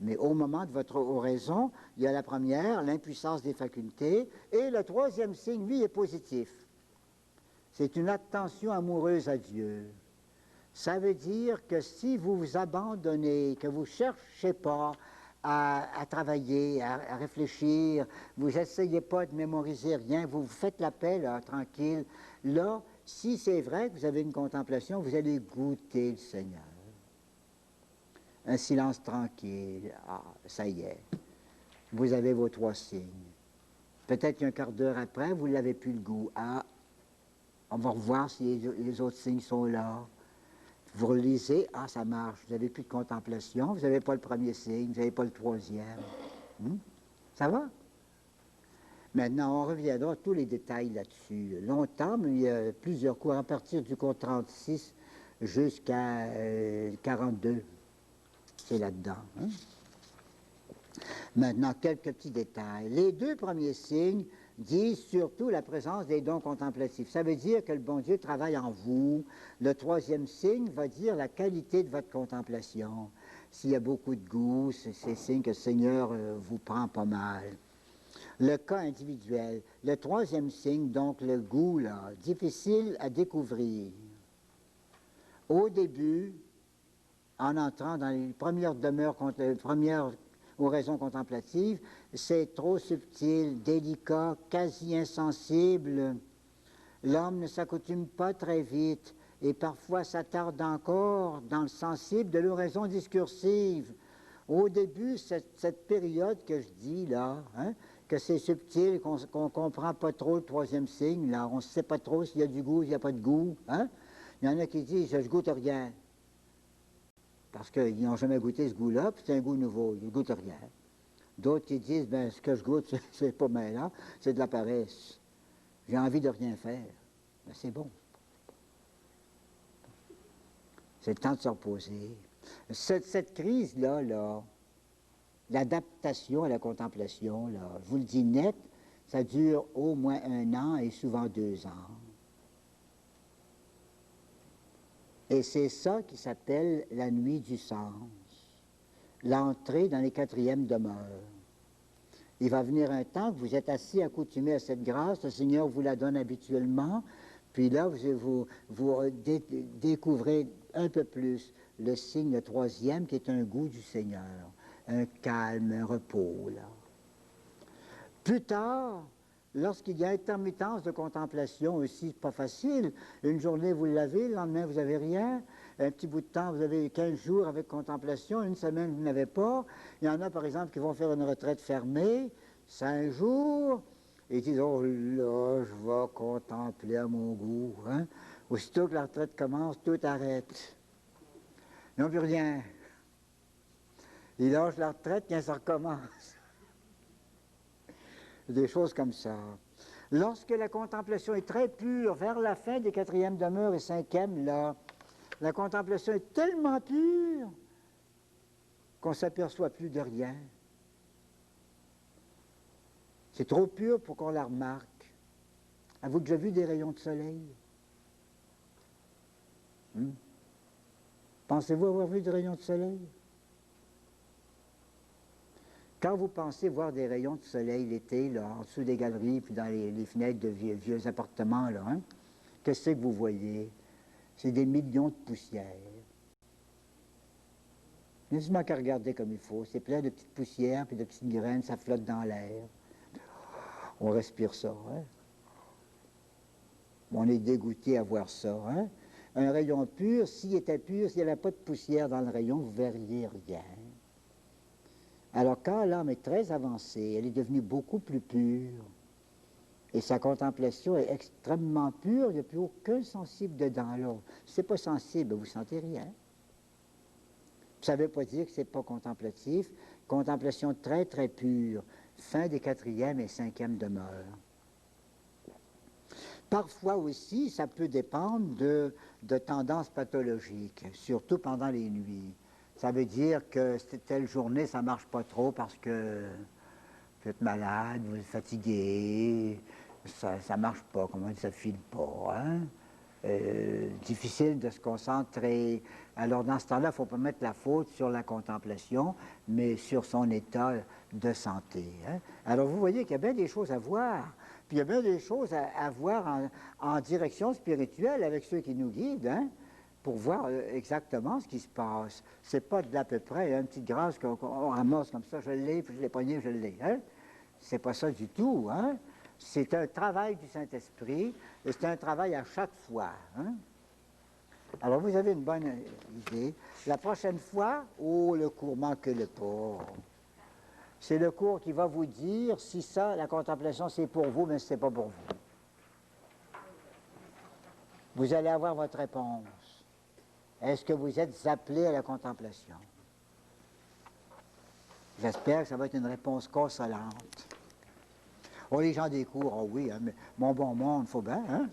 Mais au moment de votre oraison, il y a la première, l'impuissance des facultés. Et le troisième signe, lui, est positif. C'est une attention amoureuse à Dieu. Ça veut dire que si vous vous abandonnez, que vous ne cherchez pas à travailler, à réfléchir, vous n'essayez pas de mémoriser rien, vous faites la paix, là, tranquille, là, si c'est vrai que vous avez une contemplation, vous allez goûter le Seigneur. Un silence tranquille, ah, ça y est, vous avez vos trois signes. Peut-être qu'un quart d'heure après, vous n'avez plus le goût. Ah, on va revoir si les autres signes sont là. Vous relisez, ah, ça marche, vous n'avez plus de contemplation, vous n'avez pas le premier signe, vous n'avez pas le troisième. Ça va? Maintenant, on reviendra à tous les détails là-dessus. Longtemps, mais il y a plusieurs cours, à partir du cours 36 jusqu'à 42. C'est là-dedans. Hein? Maintenant, quelques petits détails. Les deux premiers signes disent surtout la présence des dons contemplatifs. Ça veut dire que le bon Dieu travaille en vous. Le troisième signe va dire la qualité de votre contemplation. S'il y a beaucoup de goût, c'est signe que le Seigneur vous prend pas mal. Le cas individuel. Le troisième signe, donc le goût, là, difficile à découvrir. Au début, en entrant dans les premières demeures, les premières oraisons contemplatives, c'est trop subtil, délicat, quasi insensible. L'homme ne s'accoutume pas très vite. et parfois s'attardent encore dans le sensible de l'oraison discursive. Au début, cette période que je dis là, hein, que c'est subtil, qu'on ne comprend pas trop le troisième signe, là, on ne sait pas trop s'il y a du goût, s'il n'y a pas de goût. Hein? Il y en a qui disent, je goûte rien. Parce qu'ils n'ont jamais goûté ce goût-là, puis c'est un goût nouveau, ils ne goûtent rien. D'autres qui disent, ben, ce que je goûte, c'est pas mêlant, c'est de la paresse. J'ai envie de rien faire. Ben, c'est bon. C'est le temps de se reposer. Cette crise-là, l'adaptation à la contemplation, là, je vous le dis net, ça dure au moins 1 an et souvent 2 ans. Et c'est ça qui s'appelle la nuit du sens, l'entrée dans les 4e demeures. Il va venir un temps que vous êtes assis accoutumé à cette grâce, le Seigneur vous la donne habituellement, puis là, vous découvrez un peu plus le signe, le 3e, qui est un goût du Seigneur, un calme, un repos, là. Plus tard, lorsqu'il y a intermittence de contemplation aussi, pas facile, une journée vous l'avez, le lendemain vous n'avez rien, un petit bout de temps vous avez 15 jours avec contemplation, une semaine vous n'avez pas. Il y en a par exemple qui vont faire une retraite fermée, 5 jours, et ils disent, oh là, je vais contempler à mon goût. Hein? Aussitôt que la retraite commence, tout arrête. Ils n'ont plus rien. Ils lâchent la retraite, quand ça recommence. Des choses comme ça. Lorsque la contemplation est très pure, vers la fin des 4e demeures et 5e, là, la contemplation est tellement pure qu'on ne s'aperçoit plus de rien. C'est trop pur pour qu'on la remarque. Avez-vous déjà vu des rayons de soleil? Pensez-vous avoir vu des rayons de soleil? Quand vous pensez voir des rayons de soleil l'été, là, en dessous des galeries, puis dans les fenêtres de vieux appartements, là, hein, qu'est-ce que vous voyez? C'est des millions de poussières. Il n'y a seulement qu'à regarder comme il faut. C'est plein de petites poussières, puis de petites graines, ça flotte dans l'air. On respire ça, hein? On est dégoûté à voir ça, hein? Un rayon pur, s'il était pur, s'il n'y avait pas de poussière dans le rayon, vous ne verriez rien. Alors quand l'âme est très avancée, elle est devenue beaucoup plus pure, et sa contemplation est extrêmement pure, il n'y a plus aucun sensible dedans. Alors, si ce n'est pas sensible, vous ne sentez rien. Ça ne veut pas dire que ce n'est pas contemplatif. Contemplation très très pure, fin des 4e et 5e demeures. Parfois aussi, ça peut dépendre de tendances pathologiques, surtout pendant les nuits. Ça veut dire que telle journée, ça ne marche pas trop parce que vous êtes malade, vous êtes fatigué, ça ne marche pas, comment ça ne file pas. Hein? Difficile de se concentrer. Alors dans ce temps-là, il ne faut pas mettre la faute sur la contemplation, mais sur son état de santé. Hein? Alors vous voyez qu'il y a bien des choses à voir. Puis il y a bien des choses à voir en direction spirituelle avec ceux qui nous guident, hein? Pour voir exactement ce qui se passe. C'est pas de l'à peu près, une petite grâce qu'on ramasse comme ça, je l'ai, puis je l'ai pogné, je l'ai. Hein? C'est pas ça du tout. Hein? C'est un travail du Saint-Esprit, et c'est un travail à chaque fois. Hein? Alors vous avez une bonne idée. La prochaine fois, le cours manque-le pas. C'est le cours qui va vous dire si ça, la contemplation, c'est pour vous, mais ce n'est pas pour vous. Vous allez avoir votre réponse. Est-ce que vous êtes appelé à la contemplation? J'espère que ça va être une réponse consolante. Oh, les gens des cours, oh oui, hein, mais mon bon monde, il faut bien, hein?